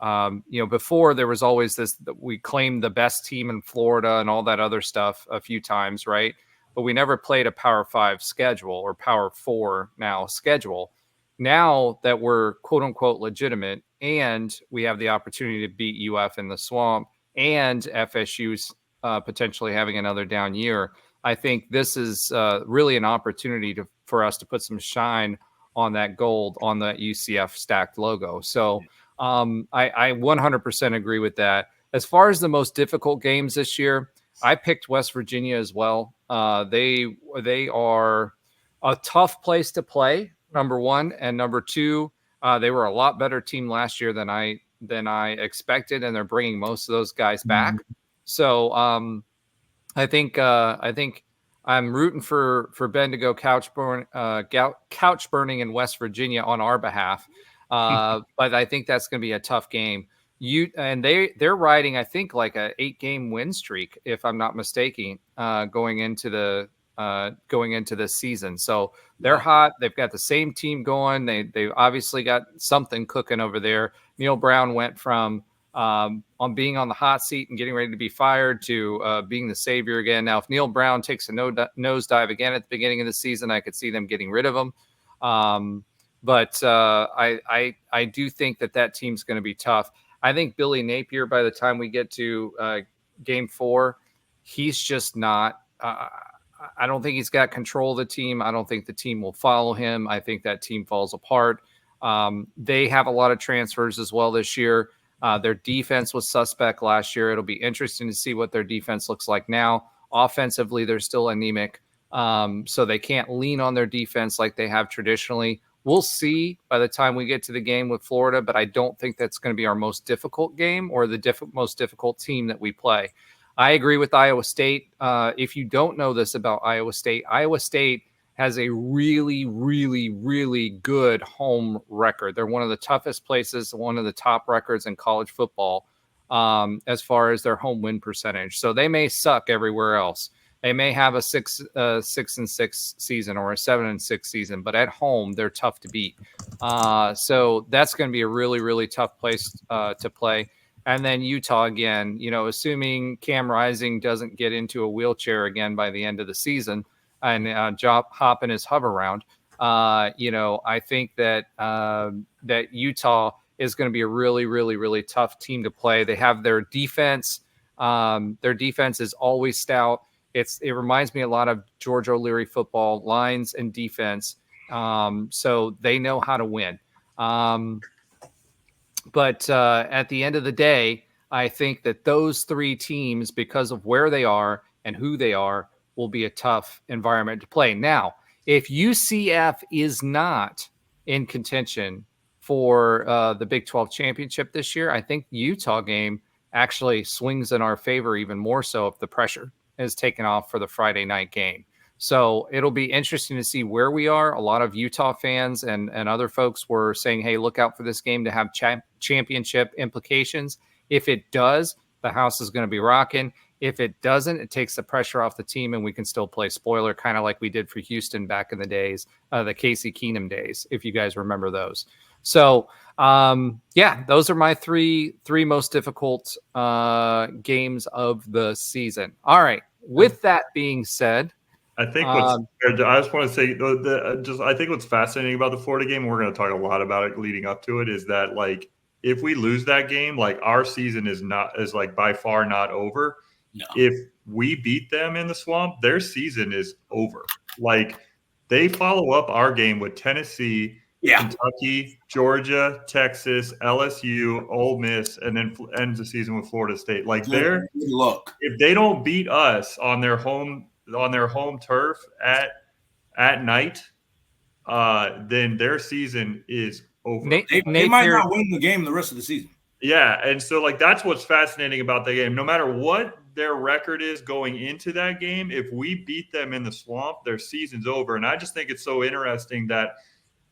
before there was always this, that we claimed the best team in Florida and all that other stuff a few times, right? But we never played a Power 5 schedule or Power 4 now schedule. Now that we're quote unquote legitimate and we have the opportunity to beat UF in the swamp, and FSU's potentially having another down year, I think this is really an opportunity for us to put some shine on that gold on the UCF stacked logo. So I 100% agree with that. As far as the most difficult games this year, I picked West Virginia as well. They are a tough place to play, number one, and number two, they were a lot better team last year than I expected, and they're bringing most of those guys back. So I think I'm rooting for Ben to go couch burning in West Virginia on our behalf. But I think that's going to be a tough game. They're riding, I think, like a 8-game win streak, if I'm not mistaken, going into this season. So they're hot. They've got the same team going. They obviously got something cooking over there. Neil Brown went from on being on the hot seat and getting ready to be fired to being the savior again. Now, if Neil Brown takes a nosedive again at the beginning of the season, I could see them getting rid of him. But I do think that team's going to be tough. I think Billy Napier, by the time we get to game 4, he's just not. I don't think he's got control of the team. I don't think the team will follow him. I think that team falls apart. They have a lot of transfers as well this year. Their defense was suspect last year. It'll be interesting to see what their defense looks like now. Offensively, they're still anemic, so they can't lean on their defense like they have traditionally. We'll see by the time we get to the game with Florida, but I don't think that's going to be our most difficult game or the most difficult team that we play. I agree with Iowa State. If you don't know this about Iowa State has a really, really, really good home record. They're one of the toughest places, one of the top records in college football as far as their home win percentage. So they may suck everywhere else. They may have a 6-6 season or a 7-6 season, but at home they're tough to beat. So that's going to be a really, really tough place to play. And then Utah again, assuming Cam Rising doesn't get into a wheelchair again by the end of the season and hop in his hover round, I think that Utah is going to be a really, really, really tough team to play. They have their defense. Their defense is always stout. It reminds me a lot of George O'Leary football, lines and defense. So they know how to win. But at the end of the day, I think that those 3 teams, because of where they are and who they are, will be a tough environment to play. Now, if UCF is not in contention for the Big 12 championship this year, I think the Utah game actually swings in our favor even more so if the pressure is taken off for the Friday night game. So it'll be interesting to see where we are. A lot of Utah fans and other folks were saying, hey, look out for this game to have championship implications. If it does, the house is going to be rocking. If it doesn't, it takes the pressure off the team and we can still play spoiler, kind of like we did for Houston back in the days, the Casey Keenum days, if you guys remember those. So yeah, those are my three most difficult games of the season. All right. With that being said, I think I just want to say I think what's fascinating about the Florida game, and we're going to talk a lot about it leading up to it, is that like if we lose that game, like our season is like by far not over. No. If we beat them in the Swamp, their season is over. Like they follow up our game with Tennessee, Kentucky, Georgia, Texas, LSU, Ole Miss, and then ends the season with Florida State. Like if they don't beat us on their home turf at night, then their season is over. They might not win the game the rest of the season. Yeah, and so like that's what's fascinating about the game. No matter what their record is going into that game, if we beat them in the Swamp, their season's over. And I just think it's so interesting that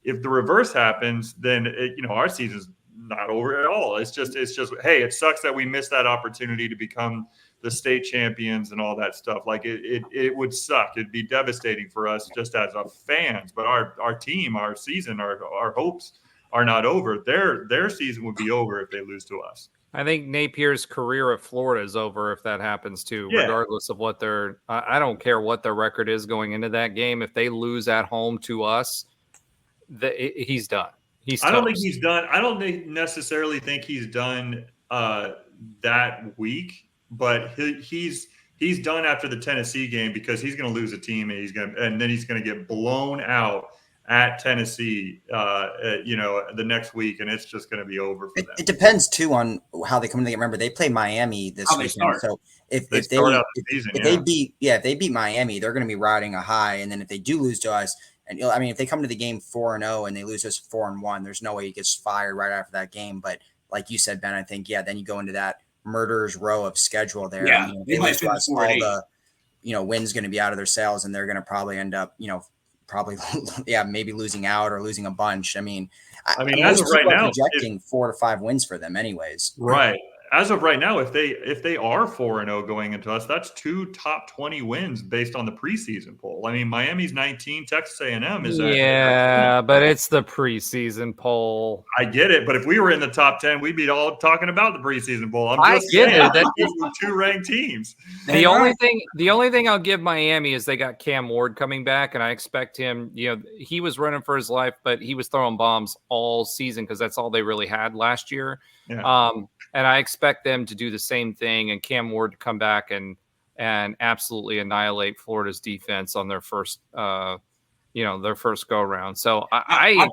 if the reverse happens, then our season's not over at all. It's just hey, it sucks that we missed that opportunity to become the state champions and all that stuff. Like it would suck. It'd be devastating for us just as fans. But our team, our season, our hopes are not over. Their season would be over if they lose to us. I think Napier's career at Florida is over if that happens too, regardless of what I don't care what their record is going into that game. If they lose at home to us, he's done. I don't think he's done. I don't necessarily think he's done that week, but he's done after the Tennessee game because he's going to lose a team and then he's going to get blown out at Tennessee, the next week, and it's just going to be over for them. It depends too on how they come into the game. Remember, they play Miami this weekend, so if they beat Miami, they're going to be riding a high, and then if they do lose to us, and if they come to the game 4-0 and they lose us 4-1, there's no way he gets fired right after that game. But like you said, Ben, I think then you go into that murderer's row of schedule there. Yeah, they lose to us, all the wins going to be out of their sails, and they're going to probably end up maybe losing out or losing a bunch. I mean, as of right now, projecting 4 to 5 wins for them, anyways. Right. As of right now, if they are 4-0 going into us, that's 2 top 20 wins based on the preseason poll. I mean, Miami's 19, Texas A&M is but it's the preseason poll. I get it, but if we were in the top 10, we'd be all talking about the preseason poll. I get it. That's 2 ranked teams. The only thing I'll give Miami is they got Cam Ward coming back, and I expect him. He was running for his life, but he was throwing bombs all season because that's all they really had last year. Yeah. And I expect them to do the same thing, and Cam Ward to come back and absolutely annihilate Florida's defense on their first go around. So I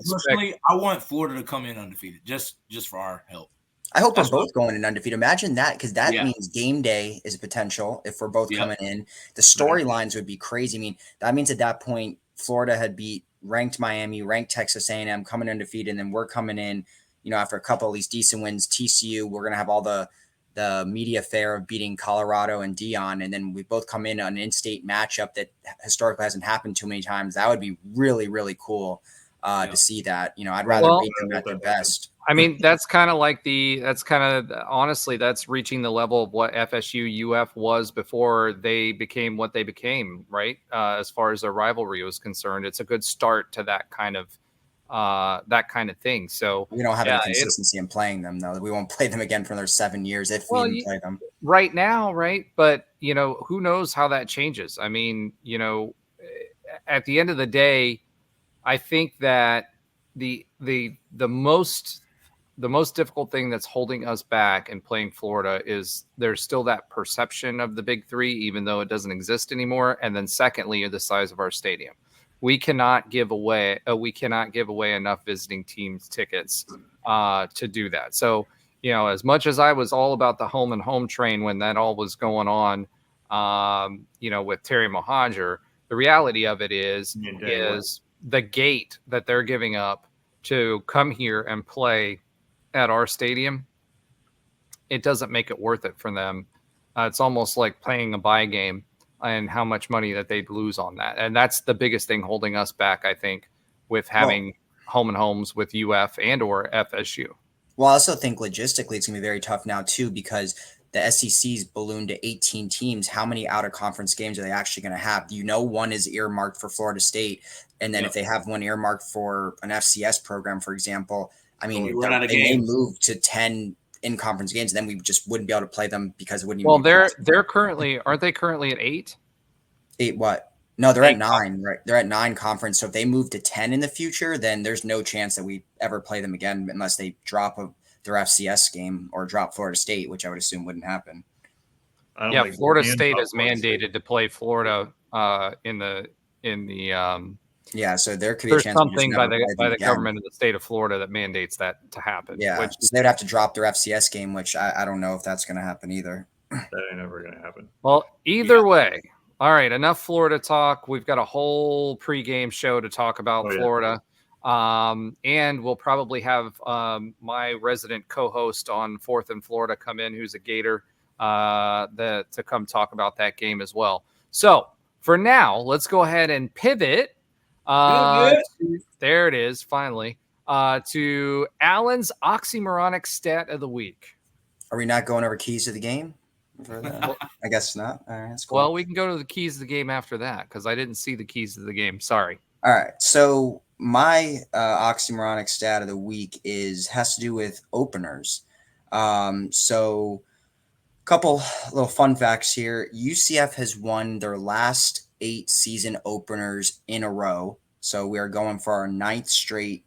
want Florida to come in undefeated just for our help. I hope we're both going in undefeated. Imagine that, because that means game day is a potential if we're both coming in. The storylines would be crazy. I mean, that means at that point Florida had beat ranked Miami, ranked Texas A&M, coming undefeated, and then we're coming in. After a couple of these decent wins, TCU, we're going to have all the media fare of beating Colorado and Dion, and then we both come in on an in-state matchup that historically hasn't happened too many times. That would be really, really cool to see that. I'd rather beat them at their best. I mean, honestly, that's reaching the level of what FSU UF was before they became what they became, right? As far as their rivalry was concerned, it's a good start to that kind of thing. So we don't have any consistency in playing them, though. We won't play them again for another 7 years if we even play them right now, right? But who knows how that changes? I mean, at the end of the day, I think that the most difficult thing that's holding us back in playing Florida is there's still that perception of the Big Three, even though it doesn't exist anymore. And then secondly, the size of our stadium. We cannot give away enough visiting teams tickets to do that. So, as much as I was all about the home and home train when that all was going on, with Terry Mohajir, the reality of it is the gate that they're giving up to come here and play at our stadium. It doesn't make it worth it for them. It's almost like playing a buy game. And how much money that they'd lose on that. And that's the biggest thing holding us back, I think, with having home and homes with UF and or FSU. Well, I also think logistically it's going to be very tough now, too, because the SEC's ballooned to 18 teams. How many out-of-conference games are they actually going to have? One is earmarked for Florida State. And then if they have one earmarked for an FCS program, for example, I mean, We run out of they may games. move to 10 in-conference games, and then we just wouldn't be able to play them because it wouldn't even Well, be they're currently aren't they currently at 8? 8 what? No, they're Eight at 9, right? They're at 9 conference. So if they move to 10 in the future, then there's no chance that we ever play them again unless they drop their FCS game or drop Florida State, which I would assume wouldn't happen. I don't Yeah, think Florida we can State top is Florida State. mandated to play Florida in the Yeah, so there could be a there's chance we just something by never play the them by the again. government of the state of Florida that mandates that to happen. Yeah, Which so they'd have to drop their FCS game, which I don't know if that's going to happen either. That ain't never gonna happen. well, either way. All right, enough Florida talk. We've got a whole pregame show to talk about Florida. And we'll probably have my resident co-host on 4th and Florida come in, who's a Gator, to come talk about that game as well. So for now, let's go ahead and pivot. There it is, finally, to Alan's Oxymoronic stat of the week. Are we not going over keys to the game? I guess not. All right, that's cool. Well, we can go to the keys of the game after that because I didn't see the keys of the game. Sorry. All right. So my oxymoronic stat of the week has to do with openers. So a couple little fun facts here. UCF has won their last 8 season openers in a row. So we are going for our 9th straight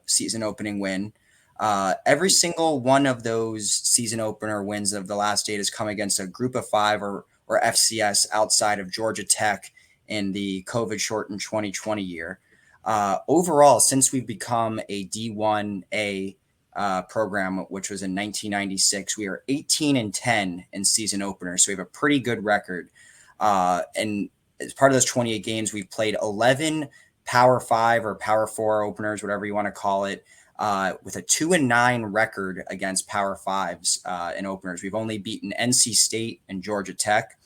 season opening win. Every single one of those season opener wins of the last 8 has come against a group of 5 or FCS outside of Georgia Tech in the COVID shortened 2020 year. Overall, since we've become a D1A program, which was in 1996, we are 18-10 in season openers. So we have a pretty good record. And as part of those 28 games, we've played 11 Power 5 or Power 4 openers, whatever you want to call it. With a 2-9 record against Power 5s in openers. We've only beaten NC State and Georgia Tech.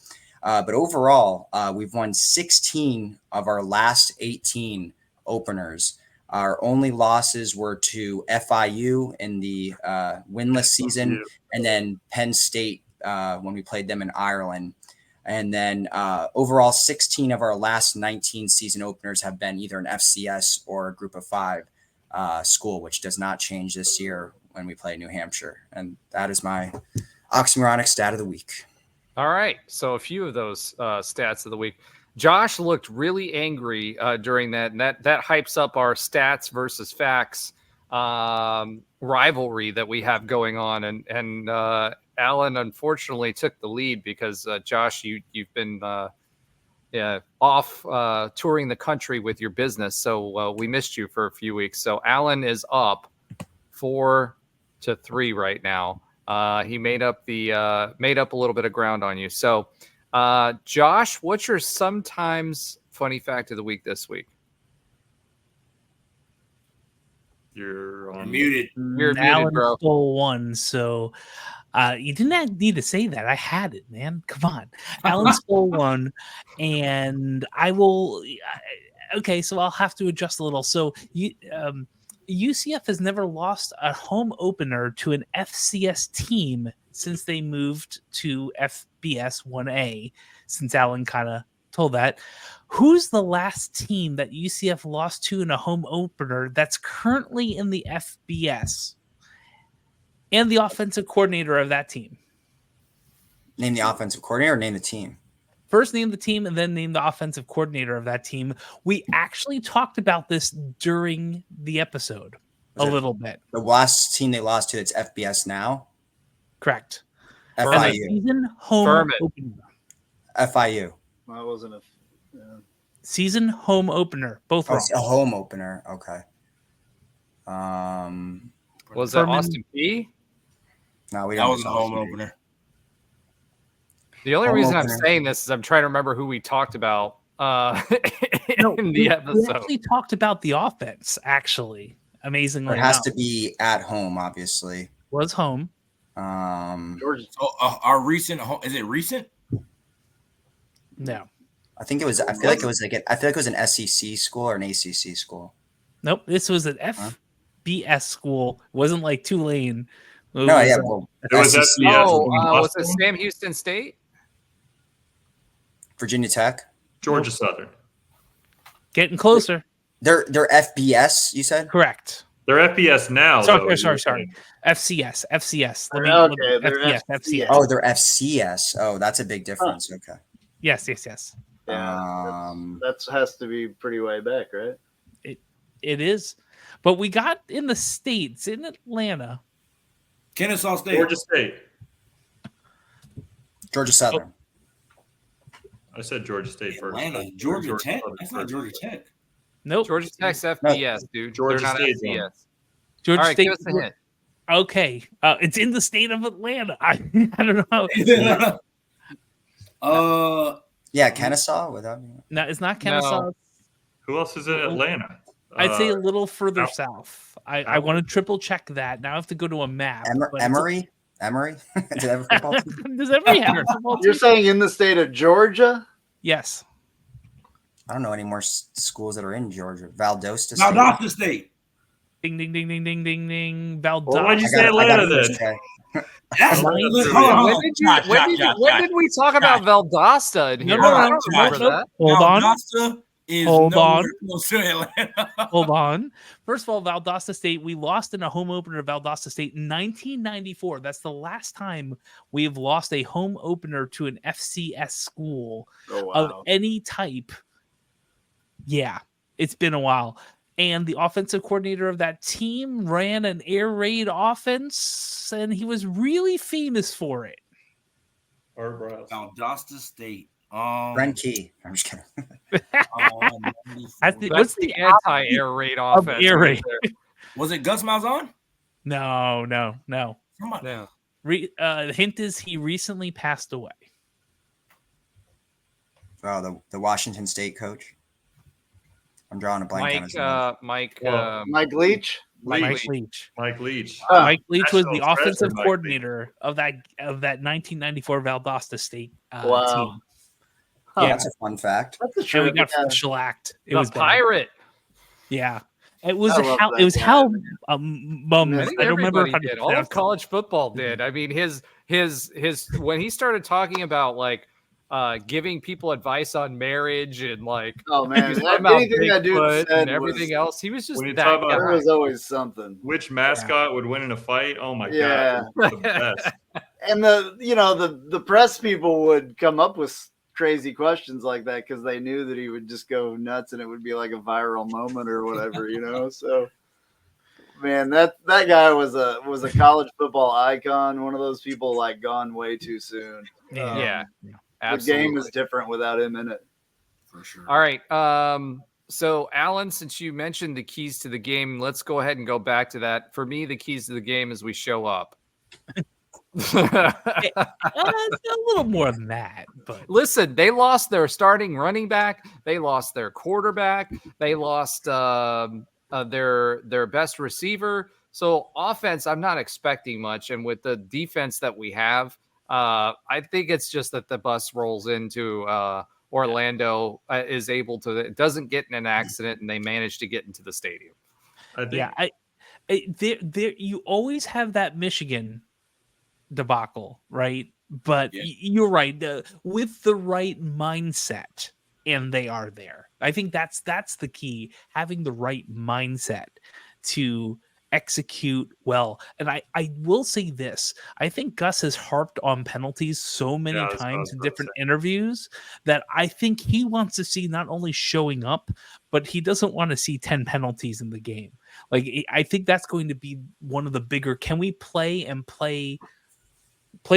But overall, we've won 16 of our last 18 openers. Our only losses were to FIU in the winless season, and then Penn State when we played them in Ireland. And then overall, 16 of our last 19 season openers have been either an FCS or a group of 5 school, which does not change this year when we play New Hampshire. And that is my oxymoronic stat of the week. All right. So a few of those stats of the week. Josh looked really angry during that, and that hypes up our stats versus facts rivalry that we have going on. And Alan unfortunately took the lead because Josh, you've been off touring the country with your business, so we missed you for a few weeks. So Alan is up 4-3 right now. He made up a little bit of ground on you. So Josh, what's your sometimes funny fact of the week this week? You're on muted. You're muted, Alan bro. stole one, so you didn't need to say that. I had it, man. Come on. Alan stole one, and I will. Okay, so I'll have to adjust a little. So UCF has never lost a home opener to an FCS team since they moved to FBS 1A, since Alan kind of told that. Who's the last team that UCF lost to in a home opener that's currently in the FBS? And the offensive coordinator of that team. Name the offensive coordinator or name the team? First name the team and then name the offensive coordinator of that team. We actually talked about this during the episode a little bit. The last team they lost to that's FBS now? Correct. FIU. Season home opener. FIU. That wasn't a Season home opener. Both wrong. It's a home opener. Okay. Was it Austin P? No, we That don't. was a home opener. The only Home reason opener. I'm saying this is I'm trying to remember who we talked about in the We episode. actually talked about the offense, actually. Amazingly It has enough. to be at home, obviously. Was home. Georgia. So our recent is it recent? No. I think it was. I feel like it was an SEC school or an ACC school. Nope. This was an FBS school. It wasn't like Tulane. It No, was, yeah, well, It was SEC, FBS. was it Sam Houston State? Virginia Tech. Georgia Southern. getting closer. They're FBS. You said Correct. They're FBS now. Sorry. though. Sorry. FCS. They're FCS. Oh, they're FCS. Oh, that's a big difference. Okay. Yes. Yeah, that has to be pretty way back, right? It is. But we got in the States, in Atlanta. Kennesaw State. Georgia State. Georgia Southern. I said Georgia State Atlanta. first. Georgia Tech. Southern That's not first. Georgia Tech. Nope. Georgia Tech's FBS, dude. Georgia They're not State's FBS. Georgia All right, State. give us a hint. Okay. It's in the state of Atlanta. I don't know. Yeah, Kennesaw without me. No, it's not Kennesaw. No. Who else is in Atlanta? I'd say a little further out- south. I want to triple check that. Now I have to go to a map. but Emory? Emory? Do they have a football team? Does Emory have a football You're team? saying in the state of Georgia? Yes. I don't know any more schools that are in Georgia. Valdosta State. Valdosta State. Ding, ding, ding, ding, ding, ding, ding. Well, Valdosta. why'd you I say got it Atlanta first then? try. That's Hold When did we talk about Valdosta in here? No, I don't remember no. that. Hold on. Valdosta is Hold nowhere on. close to Atlanta. Hold on. First of all, Valdosta State, we lost in a home opener to Valdosta State in 1994. That's the last time we've lost a home opener to an FCS school Oh, of wow. any type. Yeah, it's been a while. And the offensive coordinator of that team ran an air raid offense, and he was really famous for it. Valdosta State. Brent Key. I'm just kidding. What's That's the anti-air raid offense. air right raid? Was it Gus Malzahn? No. Somebody. there. The hint is he recently passed away. Oh, the Washington State coach. I'm drawing a blank on his name. Mike Leach? Mike Leach. Mike Leach. Mike Leach was the National treasure, offensive Mike coordinator of that 1994 Valdosta State Wow. team. Oh, Yeah. that's a fun fact. That's a And true. we got shellacked. It The was bad. pirate. Yeah. It was I love how that it was guy. how I I think don't remember everybody how to did. All of pronounce it. college football did. I mean, his when he started talking about like giving people advice on marriage and like Oh, man. he was talking about Anything that dude Bigfoot said and everything else, he was just When you that talk about- There guy. was always something. Which mascot would win in a fight? Oh my Yeah. god, the best. And the press people would come up with crazy questions like that because they knew that he would just go nuts and it would be like a viral moment or whatever, So, man, that guy was a college football icon. One of those people like gone way too soon. Yeah, The absolutely. game is different without him in it. For sure. All right. So Alan, since you mentioned the keys to the game, let's go ahead and go back to that. For me, the keys to the game is we show up. It's a little more than that, but Listen, they lost their starting running back. They lost their quarterback. They lost their best receiver. So offense, I'm not expecting much. And with the defense that we have, I think it's just that the bus rolls into Orlando, is able to, it doesn't get in an accident, and they manage to get into the stadium. I think yeah, there you always have that Michigan debacle, right? But Yeah. you're right. With the right mindset, and they are there. I think that's the key, having the right mindset to execute well. And I will say this, I think Gus has harped on penalties so many Yeah, that's what I times was in about to different interviews that I think he wants to see not only showing up, but he doesn't want to see 10 penalties in the game. Like, I think that's going to be one of the bigger, can we play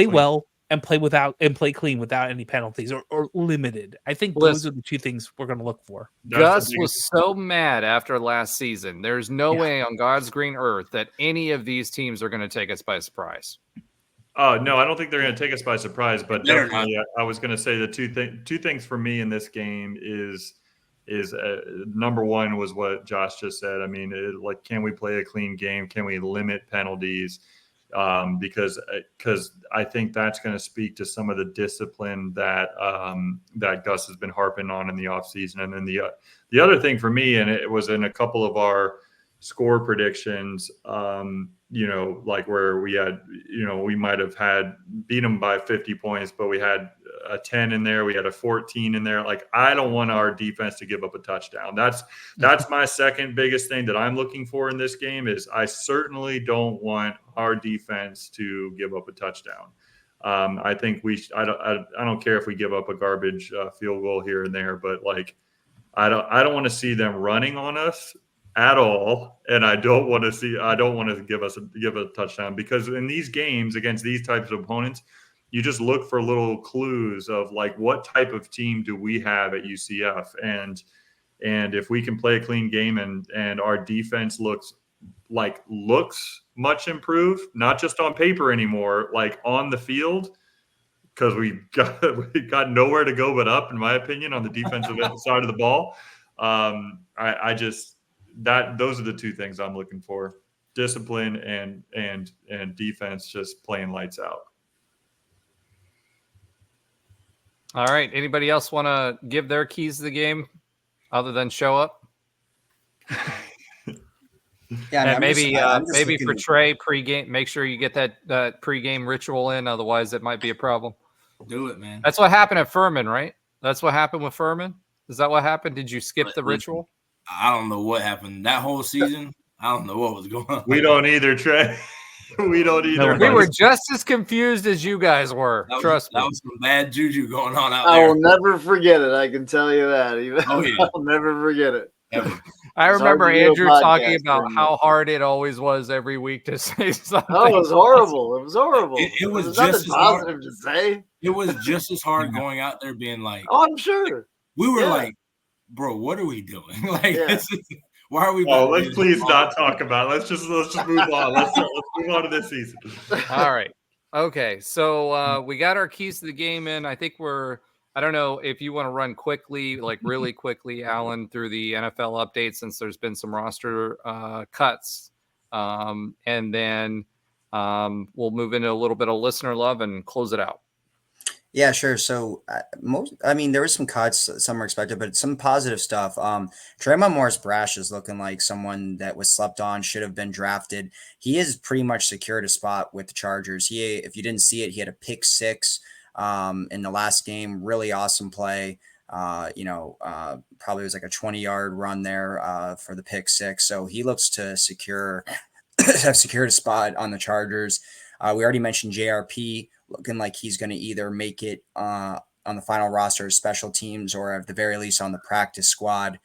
well and play clean without any penalties or limited? I think those are the two things we're going to look for. Gus was so mad after last season. There's no way on God's green earth that any of these teams are going to take us by surprise. No, I don't think they're going to take us by surprise. But They're definitely, I was going to say the two things for me in this game is number one was what Josh just said. I mean, can we play a clean game? Can we limit penalties? Because I think that's going to speak to some of the discipline that Gus has been harping on in the offseason. And then the other thing for me, and it was in a couple of our score predictions, like where we had, we might have had beat them by 50 points, but we had a 10 in there. We had a 14 in there. Like, I don't want our defense to give up a touchdown. That's my second biggest thing that I'm looking for in this game is I certainly don't want our defense to give up a touchdown. I think I don't care if we give up a garbage field goal here and there, but like, I don't want to see them running on us at all, and I don't want to give a touchdown, because in these games against these types of opponents, you just look for little clues of like, what type of team do we have at UCF, and if we can play a clean game and our defense looks much improved, not just on paper anymore, like on the field, because we got nowhere to go but up, in my opinion, on the defensive side of the ball. Those are the two things I'm looking for: discipline and defense just playing lights out. All right. Anybody else want to give their keys to the game other than show up? Yeah, and maybe for Trey pregame, make sure you get that pregame ritual in. Otherwise, it might be a problem. Do it, man. That's what happened at Furman, right? That's what happened with Furman. Is that what happened? Did you skip the ritual? I don't know what happened that whole season. I don't know what was going on. We don't either, Trey. We don't either. We were just as confused as you guys were. Trust me. That was some bad juju going on out there. I will never forget it. I can tell you that. I'll never forget it. I remember Andrew talking about how hard it always was every week to say something. Oh, it was horrible. It was horrible. It was just nothing positive to say. It was just as hard going out there being like, oh, I'm sure. We were like, bro, what are we doing? Like, why are we? Oh, let's please not talk about it. Let's just move on. Let's move on to this season. All right. Okay. So we got our keys to the game in. I think I don't know if you want to run quickly, like really quickly, Alan, through the NFL updates, since there's been some roster cuts. And then we'll move into a little bit of listener love and close it out. Yeah, sure. So there was some cuts, some were expected, but some positive stuff. Tremont Morris-Brash is looking like someone that was slept on, should have been drafted. He has pretty much secured a spot with the Chargers. If you didn't see it, he had a pick 6 in the last game. Really awesome play. Probably was like a 20-yard run there for the pick 6. So he looks to have secured a spot on the Chargers. We already mentioned JRP looking like he's going to either make it on the final roster of special teams or at the very least on the practice squad.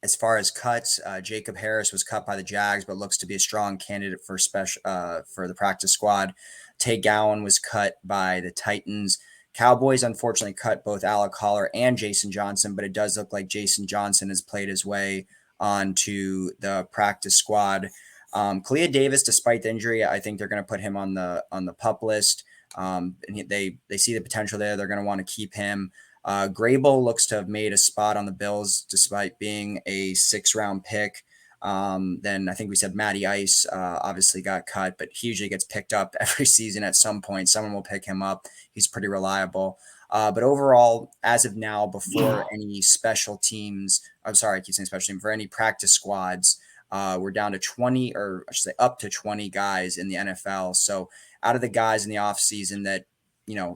As far as cuts, Jacob Harris was cut by the Jags, but looks to be a strong candidate for the practice squad. Tay Gowan was cut by the Titans. Cowboys unfortunately cut both Alec Holler and Jason Johnson, but it does look like Jason Johnson has played his way onto the practice squad. Kalia Davis, despite the injury, I think they're going to put him on the PUP list. And they see the potential there. They're going to want to keep him. Grable looks to have made a spot on the Bills despite being a 6th-round pick. Then I think we said Matty Ice obviously got cut, but he usually gets picked up every season at some point. Someone will pick him up. He's pretty reliable. But overall, as of now, before any special teams, I'm sorry, I keep saying special team, for any practice squads, we're down to 20, or I should say up to 20 guys in the NFL. So out of the guys in the offseason that,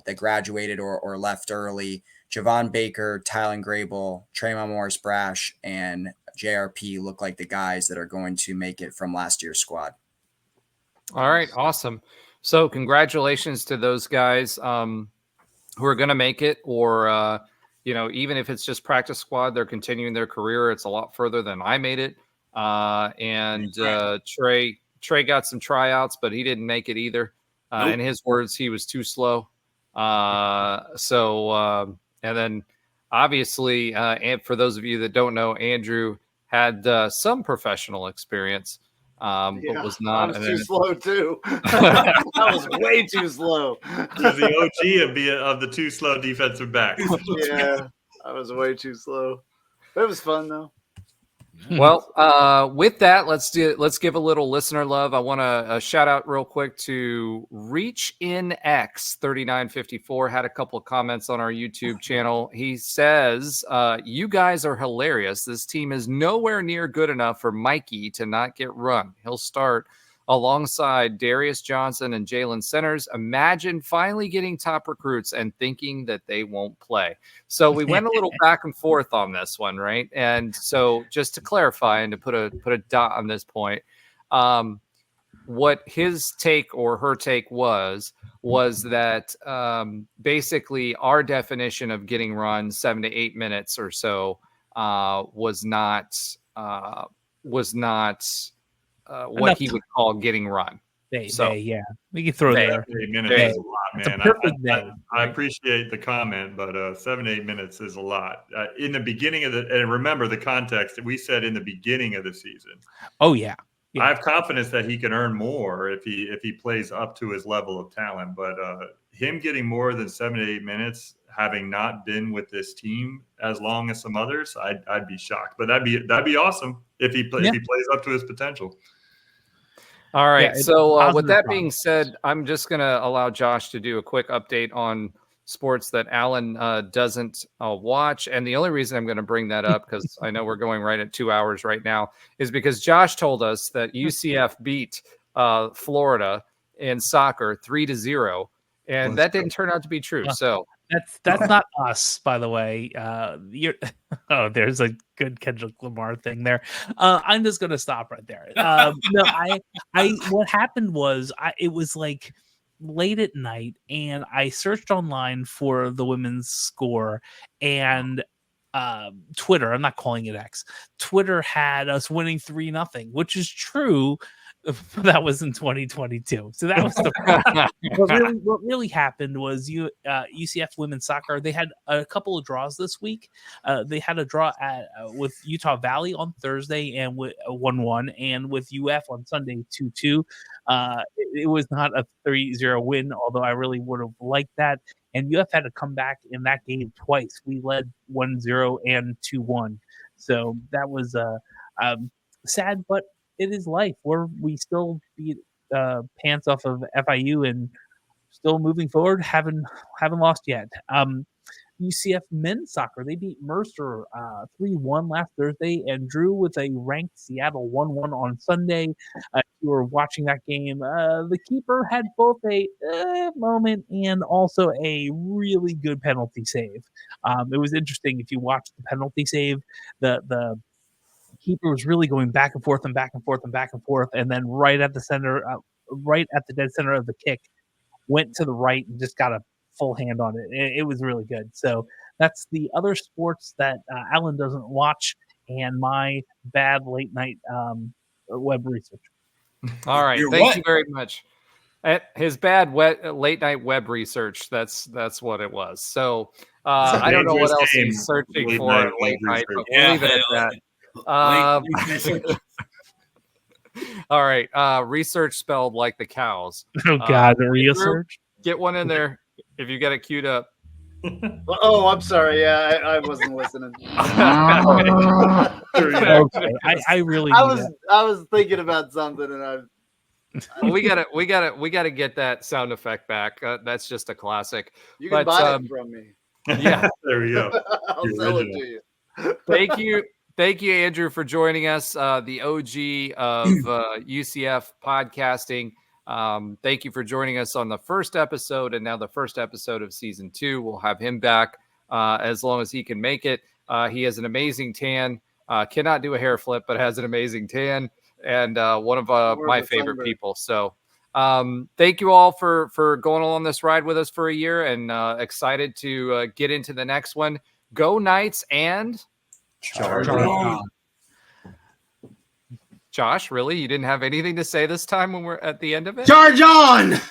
that graduated or left early, Javon Baker, Tylen Grable, Tremont Morris-Brash, and JRP look like the guys that are going to make it from last year's squad. All right. Awesome. So congratulations to those guys who are going to make it, or, even if it's just practice squad, they're continuing their career. It's a lot further than I made it. Trey got some tryouts, but he didn't make it either. Nope. In his words, he was too slow. And then obviously, and for those of you that don't know, Andrew had some professional experience, but was not. I was too slow too. I was way too slow. He's the OG of the too slow defensive backs. Yeah, I was way too slow. It was fun though. Well, with that, let's give a little listener love. I want to shout out real quick to ReachInX3954. Had a couple of comments on our YouTube channel. He says, "You guys are hilarious. This team is nowhere near good enough for Mikey to not get run. He'll start alongside Darius Johnson and Jalen Centers. Imagine finally getting top recruits and thinking that they won't play." So we went a little back and forth on this one, right? And so just to clarify and to put a dot on this point, what his take or her take was that basically our definition of getting run 7 to 8 minutes or so was not what he would call getting run. Yeah, we can throw there. 8 minutes is a lot, It's a man. perfect day. I appreciate the comment, but 7 to 8 minutes is a lot. In the beginning of and remember the context, we said in the beginning of the season. Oh yeah. I have confidence that he can earn more if he plays up to his level of talent. But him getting more than 7 to 8 minutes, having not been with this team as long as some others, I'd be shocked. But that'd be awesome if he plays up to his potential. All right. So with that being said, I'm just going to allow Josh to do a quick update on sports that Alan doesn't watch. And the only reason I'm going to bring that up, because I know we're going right at 2 hours right now, is because Josh told us that UCF beat Florida in soccer 3-0. And that didn't turn out to be true. So that's not us, by the way. There's a good Kendrick Lamar thing there. I'm just gonna stop right there. What happened was it was like late at night, and I searched online for the women's score, and Twitter, I'm not calling it X, Twitter had us winning 3-0, which is true. That was in 2022. So that was what really happened was UCF women's soccer. They had a couple of draws this week. They had a draw with Utah Valley on Thursday and with 1-1, and with UF on Sunday 2-2. It was not a 3-0 win, although I really would have liked that. And UF had to come back in that game twice. We led 1-0 and 2-1. So that was sad, but it is life. We still beat pants off of FIU and still moving forward. Haven't lost yet. UCF men's soccer, they beat Mercer 3-1 last Thursday and drew with a ranked Seattle 1-1 on Sunday. If you were watching that game, the keeper had both a moment and also a really good penalty save. It was interesting if you watched the penalty save, the keeper was really going back and forth and back and forth and back and forth, and then right at the center, right at the dead center of the kick, went to the right and just got a full hand on it. It was really good. So that's the other sports that Alan doesn't watch, and my bad late night web research. All right, thank you very much. His bad late night web research. That's what it was. So I don't know what else he's searching for late night, but we'll leave it at that. All right. Research spelled like the cows. Oh God, research. Get one in there if you got it queued up. Oh, I'm sorry. Yeah, I wasn't listening. Okay. I really. I was thinking about something, and we gotta get that sound effect back. That's just a classic. You can buy it from me. Yeah, there we go. I'll sell it to you. Thank you, Andrew, for joining us, the OG of UCF podcasting. Thank you for joining us on the first episode, and now the first episode of season 2. We'll have him back as long as he can make it. He has an amazing tan, cannot do a hair flip, but has an amazing tan, and one of my favorite people. So thank you all for going along this ride with us for a year, and excited to get into the next one. Go Knights and... Charge on. Josh, really? You didn't have anything to say this time when we're at the end of it? Charge on!